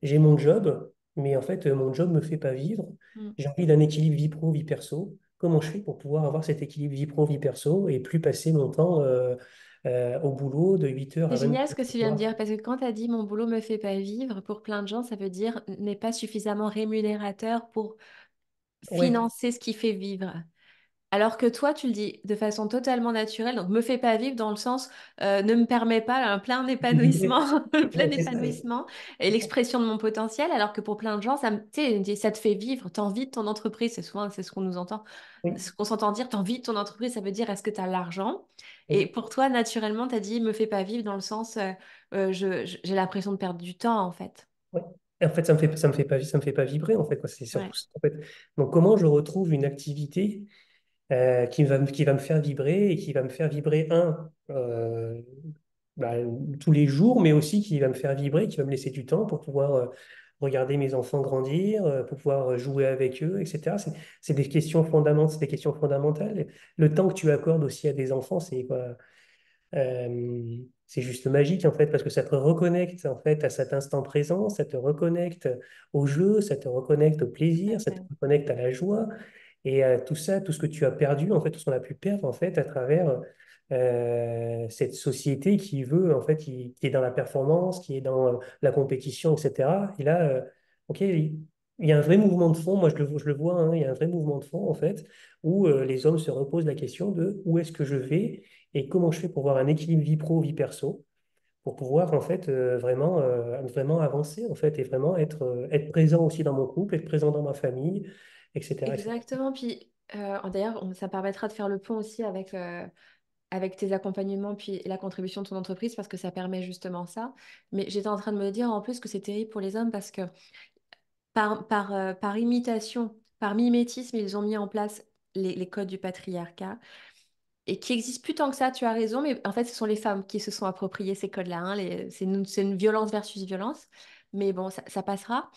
j'ai mon job, mais en fait, mon job me fait pas vivre. Hmm. J'ai envie d'un équilibre vie pro, vie perso. Comment je fais pour pouvoir avoir cet équilibre vie pro, vie perso et plus passer mon temps au boulot de 8 heures C'est à génial 23 ce que tu viens de heures? dire, parce que quand tu as dit mon boulot me fait pas vivre, pour plein de gens, ça veut dire n'est pas suffisamment rémunérateur pour Ouais, financer ce qui fait vivre. Alors que toi, tu le dis de façon totalement naturelle, donc me fais pas vivre dans le sens ne me permet pas un plein de vibrer. épanouissement, un plein Ouais, c'est ça. épanouissement et C'est ça. l'expression de mon potentiel, alors que pour plein de gens, tu sais, ça te fait vivre, t'as envie de ton entreprise, c'est souvent c'est ce qu'on nous entend, Oui, ce qu'on s'entend dire, t'as envie de ton entreprise, ça veut dire est-ce que tu as l'argent? Et oui, pour toi, naturellement, tu as dit me fais pas vivre dans le sens j'ai l'impression de perdre du temps en fait. ouais. Et en fait, ça me fait pas vibrer, en fait, quoi. C'est surtout Ouais. ça, en fait. Donc, comment je retrouve une activité qui va me faire vibrer et qui va me faire vibrer, bah, tous les jours, mais aussi qui va me faire vibrer, qui va me laisser du temps pour pouvoir regarder mes enfants grandir, pour pouvoir jouer avec eux, etc. C'est des questions fondamentales, c'est des questions fondamentales. Le temps que tu accordes aussi à des enfants, c'est quoi? C'est juste magique en fait parce que ça te reconnecte en fait à cet instant présent, ça te reconnecte au jeu, ça te reconnecte au Tout à plaisir, ça te fait. reconnecte à la joie et tout ça, tout ce que tu as perdu en fait, tout ce qu'on a pu perdre en fait à travers cette société qui veut en fait, qui est dans la performance, qui est dans la compétition, etc. Et là, ok, il y a un vrai mouvement de fond, moi je le vois, hein, il y a un vrai mouvement de fond en fait où les hommes se reposent la question de où est-ce que je vais et comment je fais pour avoir un équilibre vie pro, vie perso, pour pouvoir en fait vraiment avancer en fait et vraiment être présent aussi dans mon couple, être présent dans ma famille, etc., etc. Exactement. Puis d'ailleurs, ça permettra de faire le pont aussi avec tes accompagnements puis la contribution de ton entreprise parce que ça permet justement ça. Mais j'étais en train de me dire en plus que c'est terrible pour les hommes parce que par imitation, par mimétisme, ils ont mis en place les codes du patriarcat et qui existent plus tant que ça, tu as raison, mais en fait, ce sont les femmes qui se sont appropriées ces codes-là, hein, c'est une violence versus violence, mais bon, ça passera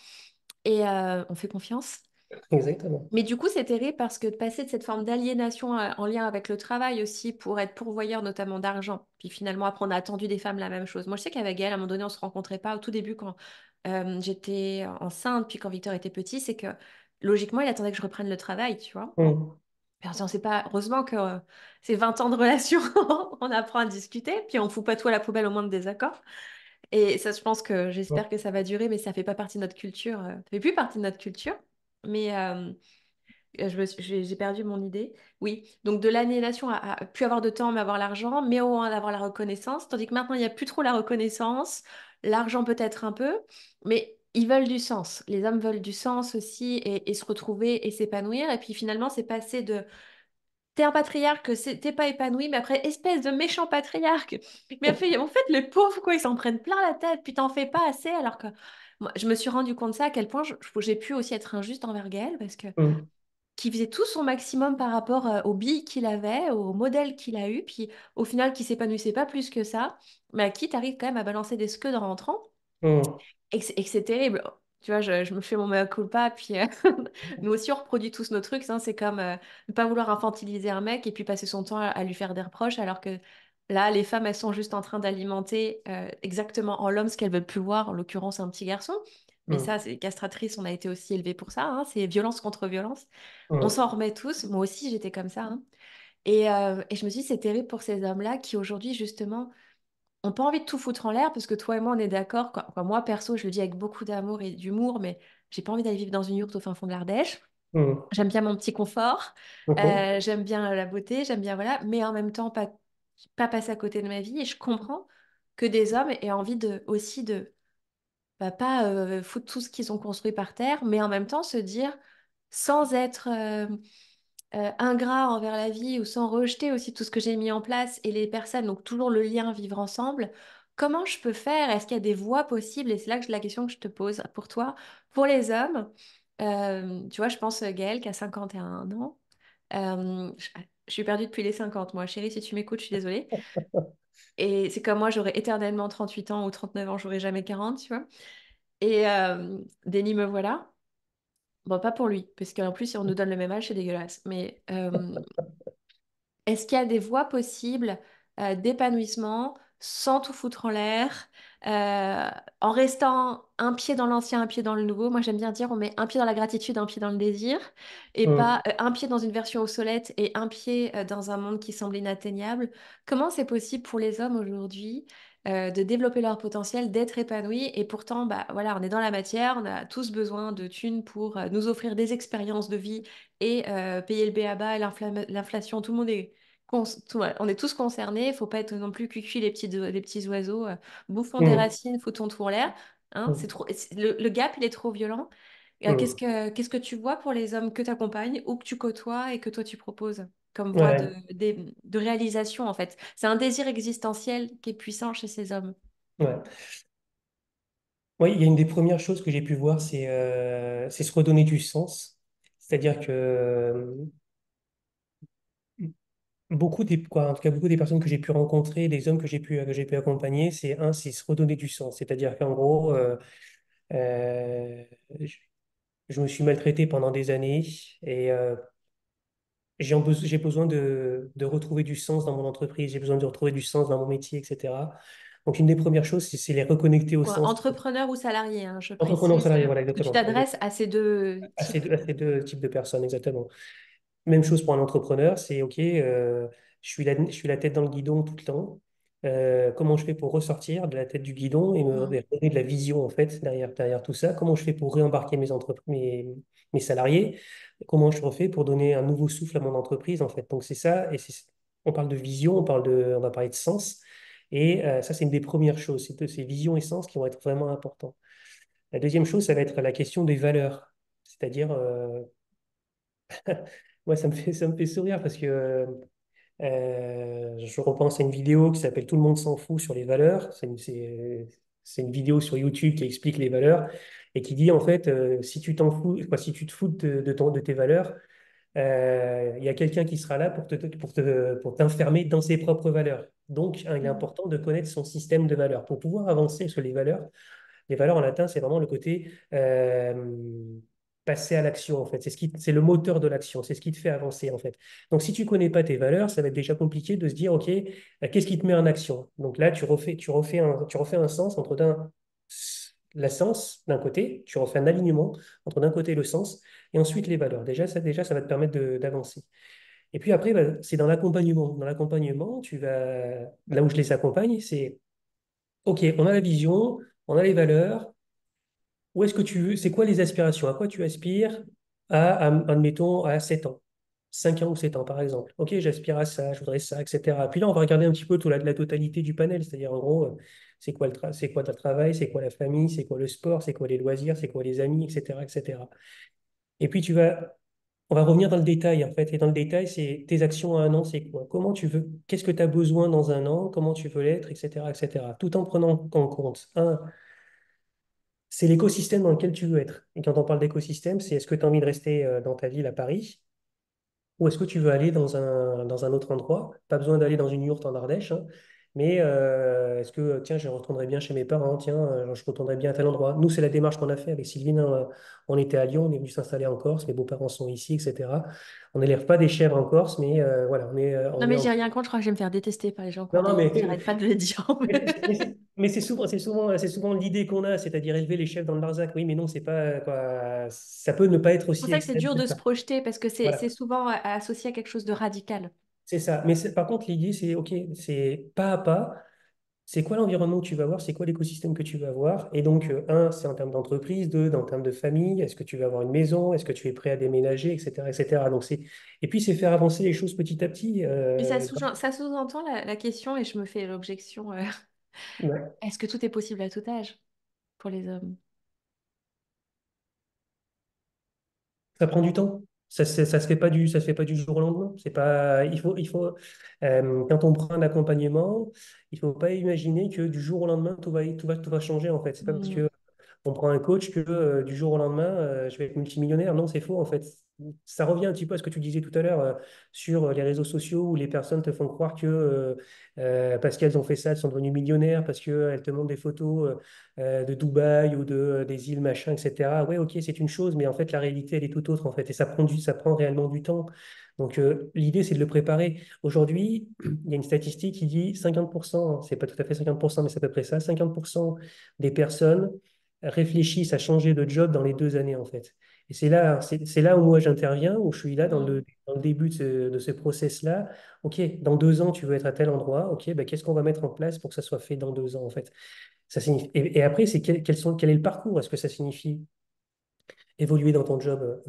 et on fait confiance. Exactement. Mais du coup, c'est terrible parce que de passer de cette forme d'aliénation en lien avec le travail aussi pour être pourvoyeur notamment d'argent, puis finalement après on a attendu des femmes la même chose. Moi, je sais qu'avec elle, à un moment donné, on se rencontrait pas au tout début quand j'étais enceinte, puis quand Victor était petit, c'est que logiquement, il attendait que je reprenne le travail, tu vois. Mm, Puis on sait pas, heureusement que c'est 20 ans de relation, on apprend à discuter, puis on fout pas tout à la poubelle au moins de désaccord. Et ça, je pense que j'espère mm, que ça va durer, mais ça fait pas partie de notre culture, ça fait plus partie de notre culture. Mais j'ai perdu mon idée. Oui, donc de l'aliénation à plus avoir de temps, mais avoir l'argent, mais au moins d'avoir la reconnaissance. Tandis que maintenant, il n'y a plus trop la reconnaissance. L'argent peut-être un peu, mais ils veulent du sens. Les hommes veulent du sens aussi et se retrouver et s'épanouir. Et puis finalement, c'est passé de t'es un patriarque, t'es pas épanoui, mais après, espèce de méchant patriarque. Mais en fait, les pauvres, quoi, ils s'en prennent plein la tête, puis t'en fais pas assez, alors que moi, je me suis rendu compte de ça, à quel point j'ai pu aussi être injuste envers Gaël, parce que mm, qui faisait tout son maximum par rapport aux billes qu'il avait, au modèle qu'il a eu, puis au final qui s'épanouissait pas plus que ça, mais à qui t'arrives quand même à balancer des scuds en rentrant, mm, et que c'est terrible. Tu vois, je me fais mon mea culpa, puis nous aussi on reproduit tous nos trucs, hein. C'est comme ne pas vouloir infantiliser un mec et puis passer son temps à lui faire des reproches, alors que là, les femmes, elles sont juste en train d'alimenter exactement en l'homme ce qu'elles veulent plus voir, en l'occurrence un petit garçon. Mais ça, mm, c'est castratrice, on a été aussi élevés pour ça, hein. C'est violence contre violence. On mm, s'en remet tous. Moi aussi, j'étais comme ça, hein. Et je me suis dit, c'est terrible pour ces hommes-là qui aujourd'hui, justement, n'ont pas envie de tout foutre en l'air parce que toi et moi, on est d'accord. Moi, perso, je le dis avec beaucoup d'amour et d'humour, mais j'ai pas envie d'aller vivre dans une yourte au fin fond de l'Ardèche. mm, J'aime bien mon petit confort, mhm, j'aime bien la beauté, j'aime bien, voilà, mais en même temps, pas passer à côté de ma vie. Et je comprends que des hommes aient envie aussi de, bah, pas foutre tout ce qu'ils ont construit par terre, mais en même temps se dire, sans être ingrat envers la vie ou sans rejeter aussi tout ce que j'ai mis en place et les personnes, donc toujours le lien vivre ensemble, comment je peux faire? Est-ce qu'il y a des voies possibles? Et c'est là que la question que je te pose pour toi, pour les hommes. Tu vois, je pense Gaël qui a 51 ans. Je suis perdue depuis les 50, moi. Chérie, si tu m'écoutes, je suis désolée. Et c'est comme moi, j'aurais éternellement 38 ans ou 39 ans, j'aurais jamais 40, tu vois. Et Denis, me voilà. Bon, pas pour lui, parce qu'en plus, si on nous donne le même âge, c'est dégueulasse. Mais est-ce qu'il y a des voies possibles d'épanouissement sans tout foutre en l'air, euh, en restant un pied dans l'ancien, un pied dans le nouveau? Moi, j'aime bien dire on met un pied dans la gratitude, un pied dans le désir, et mm. pas un pied dans une version obsolète et un pied dans un monde qui semble inatteignable. Comment c'est possible pour les hommes aujourd'hui de développer leur potentiel, d'être épanouis, et pourtant, bah, voilà, on est dans la matière, on a tous besoin de thunes pour nous offrir des expériences de vie et payer le b.a.-ba et l'inflation, tout le monde est ouais, on est tous concernés, il faut pas être non plus cuicui les petits oiseaux, bouffons des Mm, racines, foutons tout en l'air. Hein, c'est mm, trop, le gap, il est trop violent. mm. Qu'est-ce que tu vois pour les hommes que tu accompagnes ou que tu côtoies et que toi tu proposes comme voie Ouais, de réalisation en fait? C'est un désir existentiel qui est puissant chez ces hommes. ouais. Oui, il y a une des premières choses que j'ai pu voir, c'est se redonner du sens. C'est-à-dire que en tout cas, beaucoup des personnes que j'ai pu rencontrer, des hommes que j'ai pu accompagner, c'est se redonner du sens. C'est-à-dire qu'en gros, Euh, je, je me suis maltraité pendant des années et j'ai besoin de retrouver du sens dans mon entreprise, j'ai besoin de retrouver du sens dans mon métier, etc. Donc, une des premières choses, c'est les reconnecter au Quoi, sens. entrepreneur ou salarié, hein, je Entrepreneur précise, salarié, voilà, parce que tu exactement. t'adresses à ces deux types. À ces deux types de personnes, exactement. Même chose pour un entrepreneur, c'est OK, je suis la tête dans le guidon tout le temps. Comment je fais pour ressortir de la tête du guidon et me Mm. et donner de la vision en fait derrière tout ça? Comment je fais pour réembarquer mes salariés? Comment je refais pour donner un nouveau souffle à mon entreprise en fait? Donc c'est ça, on parle de vision, on va parler de sens. Et ça, c'est une des premières choses, ces visions et sens qui vont être vraiment importants. La deuxième chose, ça va être la question des valeurs. C'est-à-dire, moi, ça me fait sourire parce que je repense à une vidéo qui s'appelle Tout le monde s'en fout sur les valeurs. C'est une vidéo sur YouTube qui explique les valeurs et qui dit en fait, si tu t'en fous, quoi, si tu te fous de tes valeurs, il y a quelqu'un qui sera là pour t'enfermer dans ses propres valeurs. Donc, hein, il est Mm. important de connaître son système de valeurs. Pour pouvoir avancer sur les valeurs, les valeurs en latin, c'est vraiment le côté passer à l'action, en fait. C'est le moteur de l'action, c'est ce qui te fait avancer, en fait. Donc, si tu connais pas tes valeurs, ça va être déjà compliqué de se dire, OK, qu'est-ce qui te met en action? Donc là, tu refais un sens entre la sens d'un côté, tu refais un alignement entre d'un côté le sens et ensuite les valeurs. Déjà, ça va te permettre d'avancer. Et puis après, bah, c'est dans l'accompagnement. Dans l'accompagnement, là où je les accompagne, c'est, OK, on a la vision, on a les valeurs. Où est-ce que tu veux, c'est quoi les aspirations? À quoi tu aspires admettons, à 7 ans, 5 ans ou 7 ans, par exemple. OK, j'aspire à ça, je voudrais ça, etc. Puis là, on va regarder un petit peu la totalité du panel, c'est-à-dire, en gros, c'est quoi le travail, c'est quoi la famille, c'est quoi le sport, c'est quoi les loisirs, c'est quoi les amis, etc., etc. Et puis, on va revenir dans le détail, en fait. Et dans le détail, c'est tes actions à un an, c'est quoi? Comment tu veux, qu'est-ce que tu as besoin dans un an, comment tu veux l'être, etc., etc. Tout en prenant en compte, c'est l'écosystème dans lequel tu veux être. Et quand on parle d'écosystème, c'est est-ce que tu as envie de rester dans ta ville à Paris ou est-ce que tu veux aller dans un autre endroit? Pas besoin d'aller dans une yourte en Ardèche, hein, mais est-ce que, tiens, je retournerai bien chez mes parents, tiens, je retournerai bien à tel endroit. Nous, c'est la démarche qu'on a fait avec Sylvine, hein. On était à Lyon, on est venu s'installer en Corse, mes beaux-parents sont ici, etc. On n'élève pas des chèvres en Corse, mais voilà, Non, on est mais en... j'ai rien contre, je crois que je vais me faire détester par les gens qui ont Non, non, des... mais J'arrête pas de le dire. mais c'est souvent l'idée qu'on a, c'est-à-dire élever les chefs dans le Larzac. Oui, mais non, c'est pas quoi. Ça peut ne pas être C'est pour aussi ça que c'est extrême dur que de se ça. projeter, parce que c'est Voilà, souvent associé à quelque chose de radical. c'est ça. Mais par contre, l'idée, c'est OK, c'est pas à pas. C'est quoi l'environnement que tu vas avoir? C'est quoi l'écosystème que tu vas avoir? Et donc, un, c'est en termes d'entreprise. Deux, en termes de famille. Est-ce que tu vas avoir une maison? Est-ce que tu es prêt à déménager, etc., etc. Donc, et puis, c'est faire avancer les choses petit à petit. Mais ça sous-entend la question, et je me fais l'objection, Ouais. est-ce que tout est possible à tout âge pour les hommes? Ça prend du temps. Ça se fait pas du jour au lendemain. C'est pas, quand on prend un accompagnement, il faut pas imaginer que du jour au lendemain, tout va changer, en fait. C'est pas parce Hmm. que on prend un coach que du jour au lendemain, je vais être multimillionnaire. Non, c'est faux en fait. Ça revient un petit peu à ce que tu disais tout à l'heure sur les réseaux sociaux où les personnes te font croire que parce qu'elles ont fait ça, elles sont devenues millionnaires, parce qu'elles te montrent des photos de Dubaï ou des îles machin, etc. Ouais, ok, c'est une chose, mais en fait, la réalité, elle est tout autre en fait. Et ça prend réellement du temps. Donc, l'idée, c'est de le préparer. Aujourd'hui, il y a une statistique qui dit 50%, c'est pas tout à fait 50%, mais c'est à peu près ça, 50% des personnes réfléchissent à changer de job dans les 2 années, en fait. Et c'est là où moi j'interviens, où je suis là Hmm. dans le début de ce process-là. OK, dans 2 ans, tu veux être à tel endroit. OK, ben, qu'est-ce qu'on va mettre en place pour que ça soit fait dans 2 ans, en fait? Ça signifie, et après, c'est quel est le parcours? Est-ce que ça signifie évoluer dans ton job,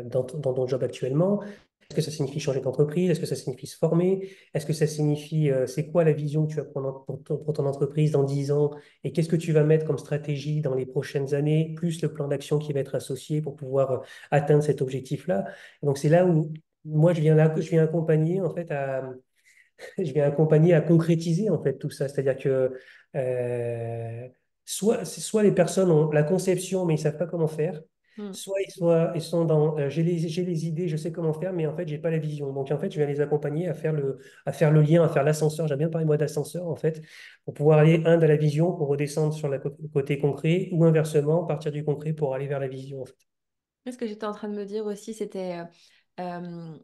dans ton job actuellement? Est-ce que ça signifie changer d'entreprise? Est-ce que ça signifie se former? Est-ce que ça signifie, c'est quoi la vision que tu vas prendre pour ton entreprise dans 10 ans? Et qu'est-ce que tu vas mettre comme stratégie dans les prochaines années, plus le plan d'action qui va être associé pour pouvoir atteindre cet objectif-là? Donc, c'est là où moi, je viens accompagner, en fait, je viens accompagner à concrétiser, en fait, tout ça. C'est-à-dire que soit les personnes ont la conception, mais ils ne savent pas comment faire. Mm. soit ils sont dans j'ai les idées, je sais comment faire, mais en fait, j'ai pas la vision. Donc, en fait, je vais les accompagner à faire le lien, à faire l'ascenseur. J'aime bien parler, moi, d'ascenseur, en fait, pour pouvoir aller, un, de la vision, pour redescendre sur le côté concret, ou inversement, partir du concret pour aller vers la vision, en fait. Ce que j'étais en train de me dire aussi, c'était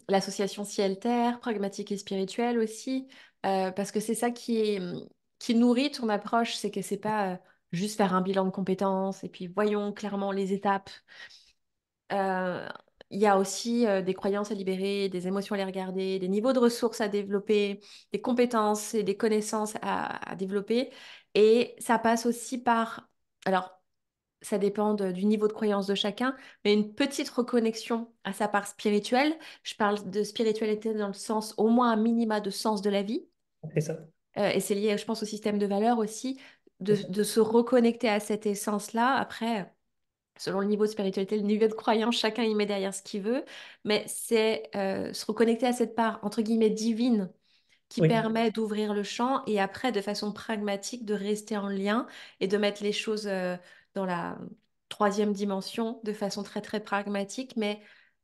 l'association ciel-terre, pragmatique et spirituelle aussi, parce que c'est ça qui nourrit ton approche, c'est que c'est pas juste faire un bilan de compétences et puis voyons clairement les étapes. Euh, Il y a aussi des croyances à libérer, des émotions à les regarder, des niveaux de ressources à développer, des compétences et des connaissances à développer. Et ça passe aussi par... Alors, ça dépend du niveau de croyance de chacun, mais une petite reconnexion à sa part spirituelle. Je parle de spiritualité dans le sens au moins un minima de sens de la vie. C'est ça. Et c'est lié, je pense, au système de valeurs aussi, C'est ça. de se reconnecter à cette essence-là. Après, selon le niveau de spiritualité, le niveau de croyance, chacun y met derrière ce qu'il veut, mais c'est se reconnecter à cette part, entre guillemets, divine qui Oui. permet d'ouvrir le champ et après, de façon pragmatique, de rester en lien et de mettre les choses dans la troisième dimension de façon très, très pragmatique. Mais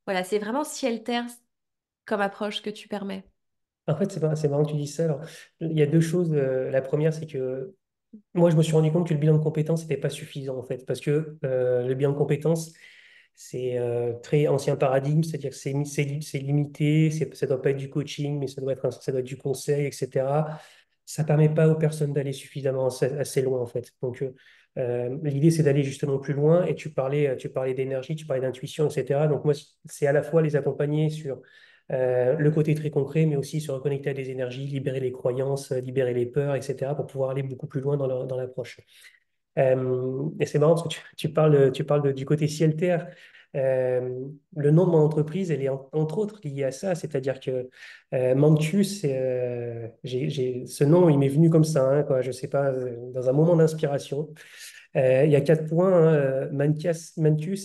voilà, c'est vraiment ciel-terre comme approche que tu permets. En fait, c'est marrant que tu dises ça. Alors, il y a deux choses. La première, c'est que moi, je me suis rendu compte que le bilan de compétences n'était pas suffisant, en fait, parce que le bilan de compétences, c'est très ancien paradigme, c'est-à-dire que c'est limité, ça ne doit pas être du coaching, mais ça doit être du conseil, etc. Ça ne permet pas aux personnes d'aller suffisamment assez loin, en fait. Donc, l'idée, c'est d'aller justement plus loin. Et tu parlais d'énergie, tu parlais d'intuition, etc. Donc, moi, c'est à la fois les accompagner sur le côté très concret, mais aussi se reconnecter à des énergies, libérer les croyances, libérer les peurs, etc., pour pouvoir aller beaucoup plus loin dans l'approche. Et c'est marrant parce que tu parles du côté ciel-terre. Le nom de mon entreprise, elle est entre autres liée à ça, c'est-à-dire que Mantius, ce nom, il m'est venu comme ça, hein, quoi, je sais pas, dans un moment d'inspiration. Il y a 4 points, hein, Mantius,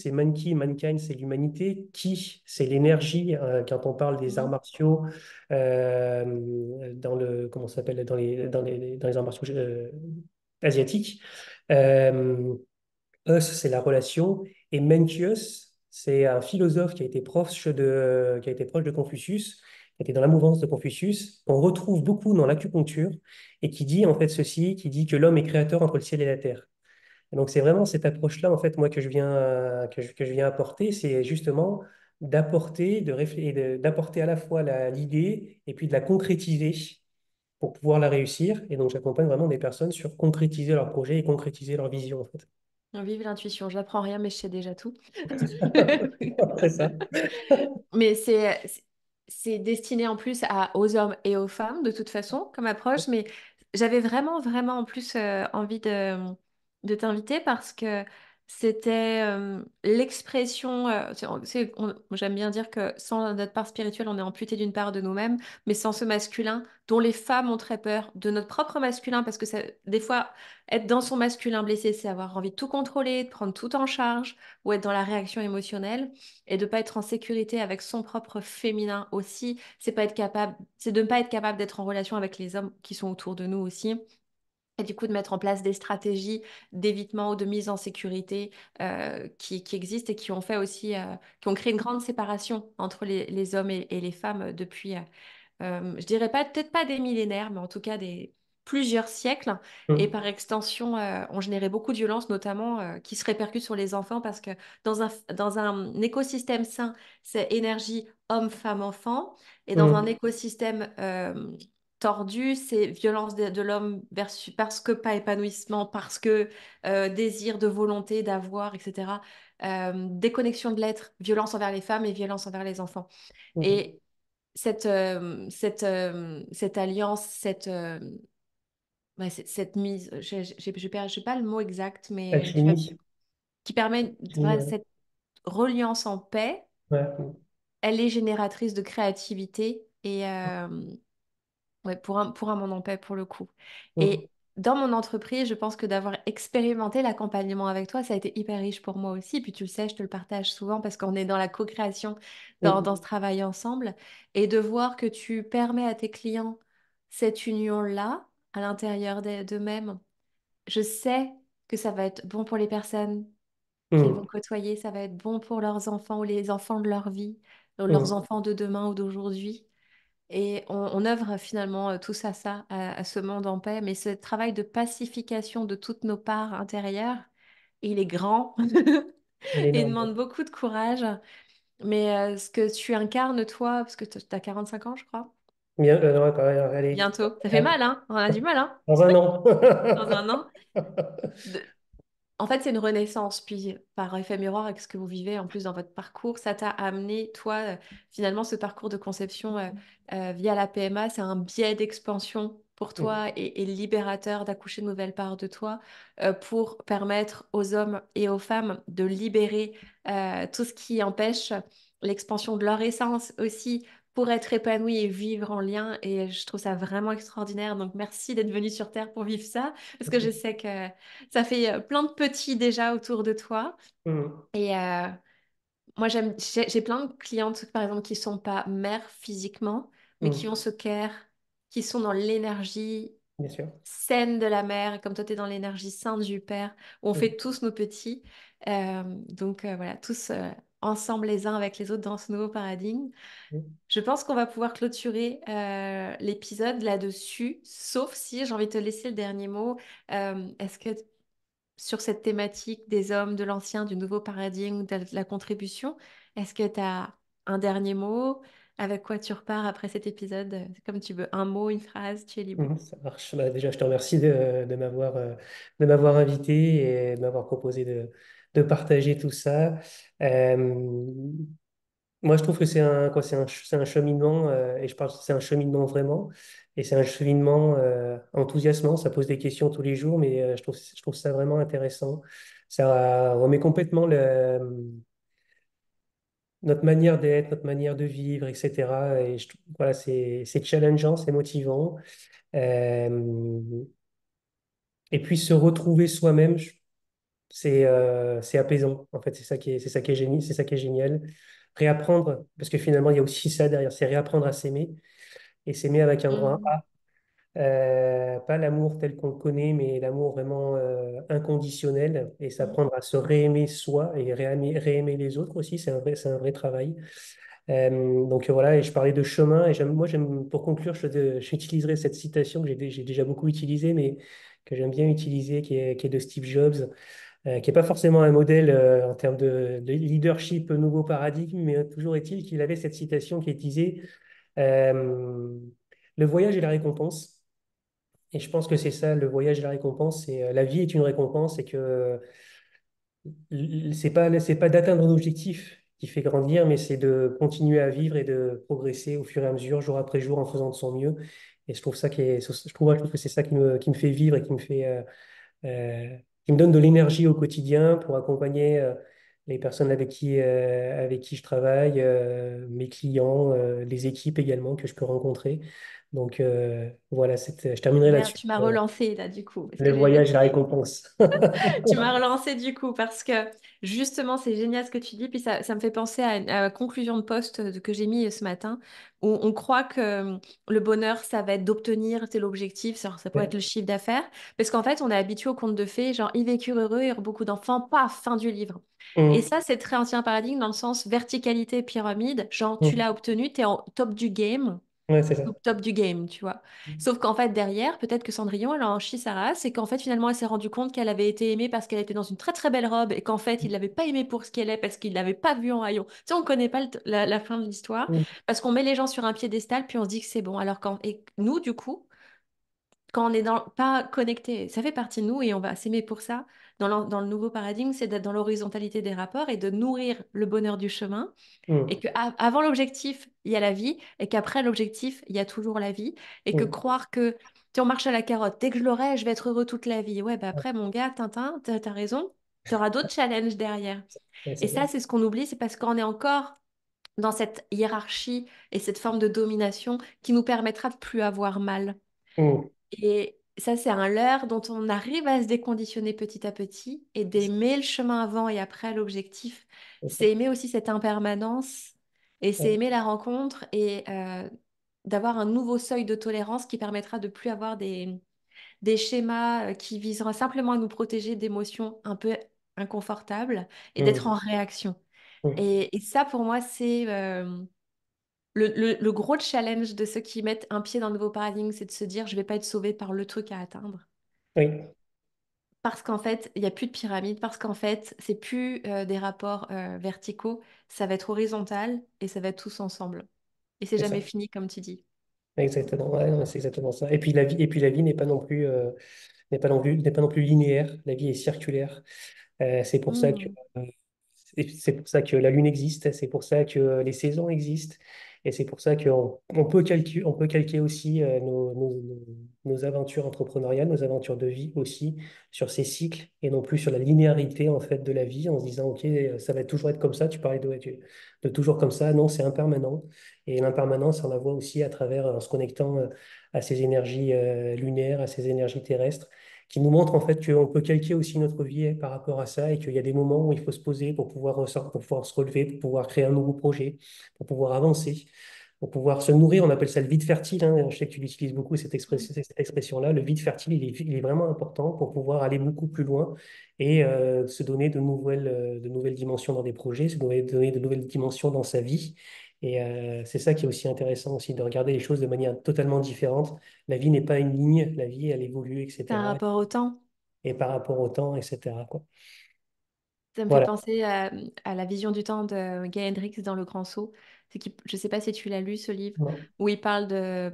c'est Manki, Mankind, c'est l'humanité. Ki, c'est l'énergie, quand on parle des arts Mhm. martiaux, comment ça s'appelle, dans les arts martiaux asiatiques. Euh, Us, c'est la relation. Et Mencius, c'est un philosophe qui a été proche de Confucius, qui était dans la mouvance de Confucius. On retrouve beaucoup dans l'acupuncture et qui dit en fait ceci, qui dit que l'homme est créateur entre le ciel et la terre. Et donc c'est vraiment cette approche-là en fait moi que je viens apporter, c'est justement d'apporter à la fois l'idée et puis de la concrétiser pour pouvoir la réussir. Et donc j'accompagne vraiment des personnes sur concrétiser leur projet et concrétiser leur vision en fait. Vive l'intuition, j'apprends rien, mais je sais déjà tout. C'est ça. Mais c'est destiné en plus aux hommes et aux femmes, de toute façon, comme approche. Mais j'avais vraiment, vraiment en plus envie de t'inviter parce que c'était l'expression. J'aime bien dire que sans notre part spirituelle, on est amputé d'une part de nous-mêmes, mais sans ce masculin dont les femmes ont très peur, de notre propre masculin, parce que des fois, être dans son masculin blessé, c'est avoir envie de tout contrôler, de prendre tout en charge, ou être dans la réaction émotionnelle et de pas être en sécurité avec son propre féminin aussi, c'est pas être capable, c'est de ne pas être capable d'être en relation avec les hommes qui sont autour de nous aussi. Et du coup, de mettre en place des stratégies d'évitement ou de mise en sécurité qui existent et qui ont fait aussi, qui ont créé une grande séparation entre les hommes et les femmes depuis, je dirais pas, peut-être pas des millénaires, mais en tout cas des plusieurs siècles. Et Mm, par extension, ont généré beaucoup de violences, notamment qui se répercutent sur les enfants, parce que dans un écosystème sain, c'est énergie homme, femme, enfant. Et dans un mm, écosystème tordu, c'est violence de l'homme versus parce que pas épanouissement, parce que désir de volonté, d'avoir, etc. Déconnexion de l'être, violence envers les femmes et violence envers les enfants. mm. Et cette alliance, cette mise, j'ai pas le mot exact, mais Alchimie. qui permet Alchimie, ouais. cette reliance en paix, Ouais, mm, elle est génératrice de créativité et ouais, pour un monde en paix pour le coup. mm, Et dans mon entreprise, je pense que d'avoir expérimenté l'accompagnement avec toi, ça a été hyper riche pour moi aussi. Puis tu le sais, je te le partage souvent parce qu'on est dans la co-création, dans ce mm. travail ensemble. Et de voir que tu permets à tes clients cette union-là à l'intérieur d'eux-mêmes, je sais que ça va être bon pour les personnes qu'ils vont Mhm. côtoyer, ça va être bon pour leurs enfants ou les enfants de leur vie, leurs Mhm. enfants de demain ou d'aujourd'hui. Et on œuvre finalement tous à ça, à ce monde en paix. Mais ce travail de pacification de toutes nos parts intérieures, il est grand Elle est et énorme. demande beaucoup de courage. Mais ce que tu incarnes, toi, parce que tu as 45 ans, je crois, Bien, ouais, allez, bientôt. Ça fait mal, hein? On a du mal, hein? dans un an. Dans un an. En fait, c'est une renaissance. Puis, par effet miroir, avec ce que vous vivez en plus dans votre parcours, ça t'a amené, toi, finalement, ce parcours de conception via la PMA, c'est un biais d'expansion pour Mhm. toi et libérateur d'accoucher de nouvelles parts de toi pour permettre aux hommes et aux femmes de libérer tout ce qui empêche l'expansion de leur essence aussi pour être épanoui et vivre en lien. Et je trouve ça vraiment extraordinaire. Donc, merci d'être venu sur Terre pour vivre ça, parce que je sais que ça fait plein de petits déjà autour de toi. Mhm. Et moi, j'ai plein de clientes, par exemple, qui sont pas mères physiquement, mais qui ont Mhm. ce care, qui sont dans l'énergie Bien sûr. saine de la mère, comme toi, tu es dans l'énergie sainte du père, où on fait Mhm. tous nos petits. Voilà, tous ensemble les uns avec les autres dans ce nouveau paradigme. Je pense qu'on va pouvoir clôturer l'épisode là-dessus, sauf si j'ai envie de te laisser le dernier mot. Est-ce que sur cette thématique des hommes, de l'ancien, du nouveau paradigme, de la contribution. Est-ce que tu as un dernier mot? Avec quoi tu repars après cet épisode? Comme tu veux, un mot, une phrase, tu es libre. Ça marche. Bah, déjà, je te remercie de m'avoir invité et de m'avoir proposé de partager tout ça. Euh, Moi, je trouve que c'est un cheminement, et je pense que c'est un cheminement vraiment, et c'est un cheminement enthousiasmant. Ça pose des questions tous les jours, mais je trouve ça vraiment intéressant. Ça remet complètement notre manière d'être, notre manière de vivre, etc. Et voilà, c'est challengeant, c'est motivant. Euh, et puis se retrouver soi-même, c'est apaisant. En fait, c'est ça qui est génial, c'est ça qui est génial. Réapprendre, parce que finalement, il y a aussi ça derrière, c'est réapprendre à s'aimer et s'aimer avec un grand Mhm. A. Pas l'amour tel qu'on le connaît, mais l'amour vraiment inconditionnel et Mhm. s'apprendre à se réaimer soi et réaimer les autres aussi, c'est un vrai travail. Donc voilà, et je parlais de chemin, et pour conclure, j'utiliserai cette citation que j'ai déjà beaucoup utilisée, mais que j'aime bien utiliser, qui est de Steve Jobs, qui n'est pas forcément un modèle en termes de leadership nouveau paradigme, mais toujours est-il qu'il avait cette citation qui disait euh, le voyage est la récompense. Et je pense que c'est ça, le voyage et la récompense, c'est la vie est une récompense et que c'est pas d'atteindre un objectif qui fait grandir, mais c'est de continuer à vivre et de progresser au fur et à mesure, jour après jour, en faisant de son mieux. Et je trouve que c'est ça qui me fait vivre et qui me donne de l'énergie au quotidien pour accompagner les personnes avec qui je travaille, mes clients, les équipes également que je peux rencontrer. Donc voilà, je terminerai Merde, là-dessus. tu m'as relancé là du coup, parce Le que je vais voyage et te la dire. récompense. Tu m'as relancé du coup parce que justement c'est génial ce que tu dis puis ça me fait penser à la conclusion de poste que j'ai mis ce matin où on croit que le bonheur ça va être d'obtenir c'est l'objectif ça pourrait être Ouais. le chiffre d'affaires parce qu'en fait on est habitué au conte de fées genre ils vécurent heureux et eurent beaucoup d'enfants paf fin du livre et Hum, ça c'est très ancien paradigme dans le sens verticalité pyramide genre tu hum. l'as obtenu t'es en top du game Ouais, c'est ça. au top du game, tu vois. Sauf qu'en fait, derrière, peut-être que Cendrillon, elle a enchi sa race et qu'en fait, finalement, elle s'est rendue compte qu'elle avait été aimée parce qu'elle était dans une très très belle robe et qu'en fait, il l'avait pas aimée pour ce qu'elle est parce qu'il l'avait pas vue en haillons. Tu sais, on connaît pas la fin de l'histoire Hum, parce qu'on met les gens sur un piédestal puis on se dit que c'est bon. Alors et nous, du coup, quand on n'est pas connecté, ça fait partie de nous et on va s'aimer pour ça. Dans le nouveau paradigme, c'est d'être dans l'horizontalité des rapports et de nourrir le bonheur du chemin et hum, que avant l'objectif, il y a la vie, et qu'après l'objectif, il y a toujours la vie, et que hum. croire que si on marche à la carotte, dès que je l'aurai, je vais être heureux toute la vie. Ouais, bah après, mon gars, Tintin, t'as raison, t'auras d'autres challenges derrière. Ouais, Et c'est ça. ça, c'est ce qu'on oublie, c'est parce qu'on est encore dans cette hiérarchie et cette forme de domination qui nous permettra de plus avoir mal. Hum, Et ça, c'est un leurre dont on arrive à se déconditionner petit à petit et d'aimer le chemin avant et après l'objectif. c'est ça. C'est aimer aussi cette impermanence et c'est Ouais. aimer la rencontre et d'avoir un nouveau seuil de tolérance qui permettra de plus avoir des schémas qui viseront simplement à nous protéger d'émotions un peu inconfortable et d'être Mm. en réaction. Mm. Et ça, pour moi, c'est le gros challenge de ceux qui mettent un pied dans le nouveau paradigme, c'est de se dire, je vais pas être sauvé par le truc à atteindre. Oui, Parce qu'en fait, il n'y a plus de pyramide, parce qu'en fait, c'est plus des rapports verticaux, ça va être horizontal et ça va être tous ensemble. Et c'est c'est jamais ça. fini, comme tu dis. Exactement. Ouais, non, c'est exactement ça. Et puis la vie n'est pas non plus, n'est pas non plus linéaire. La vie est circulaire. C'est pour ça que Hmm. c'est pour ça que la Lune existe, c'est pour ça que les saisons existent, et c'est pour ça on peut calquer aussi nos aventures entrepreneuriales, nos aventures de vie aussi sur ces cycles, et non plus sur la linéarité en fait de la vie, en se disant, OK, ça va toujours être comme ça, tu parlais de toujours comme ça, non, c'est impermanent, et l'impermanence, on la voit aussi à travers, en se connectant à ces énergies lunaires, à ces énergies terrestres qui nous montre en fait qu'on peut calquer aussi notre vie par rapport à ça et qu'il y a des moments où il faut se poser pour pouvoir, pour pouvoir se relever, pour pouvoir créer un nouveau projet, pour pouvoir avancer, pour pouvoir se nourrir. On appelle ça le vide fertile, hein. Je sais que tu l'utilises beaucoup, cette expression-là. Le vide fertile, il est vraiment important pour pouvoir aller beaucoup plus loin et se donner de nouvelles dimensions dans des projets, donner de nouvelles dimensions dans sa vie. Et c'est ça qui est aussi intéressant aussi, de regarder les choses de manière totalement différente. La vie n'est pas une ligne, la vie, elle évolue, C'est un etc. rapport au temps. Et par rapport au temps, etc., quoi. Ça me fait Voilà. penser à la vision du temps de Gay Hendricks dans Le Grand Saut. Je ne sais pas si tu l'as lu, ce livre, Non. où il parle de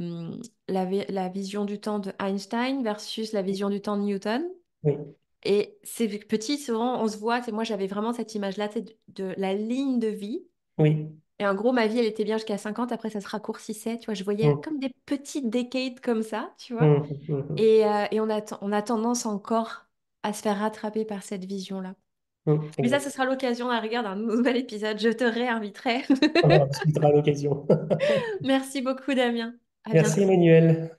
la vision du temps de Einstein versus la vision du temps de Newton. Oui, Et c'est petit, souvent, on se voit, moi j'avais vraiment cette image-là, tu sais, de la ligne de vie. oui. Et en gros, ma vie, elle était bien jusqu'à 50, après ça se raccourcissait, tu vois, je voyais Mm, comme des petites decades comme ça, tu vois. mm, mm, mm, Et on a tendance encore à se faire rattraper par cette vision-là. Mais ça, ce exact. sera l'occasion à regarder un nouvel épisode. Je te réinviterai. On en discutera à l'occasion. Merci beaucoup, Damien. À Merci, bientôt. Emmanuel.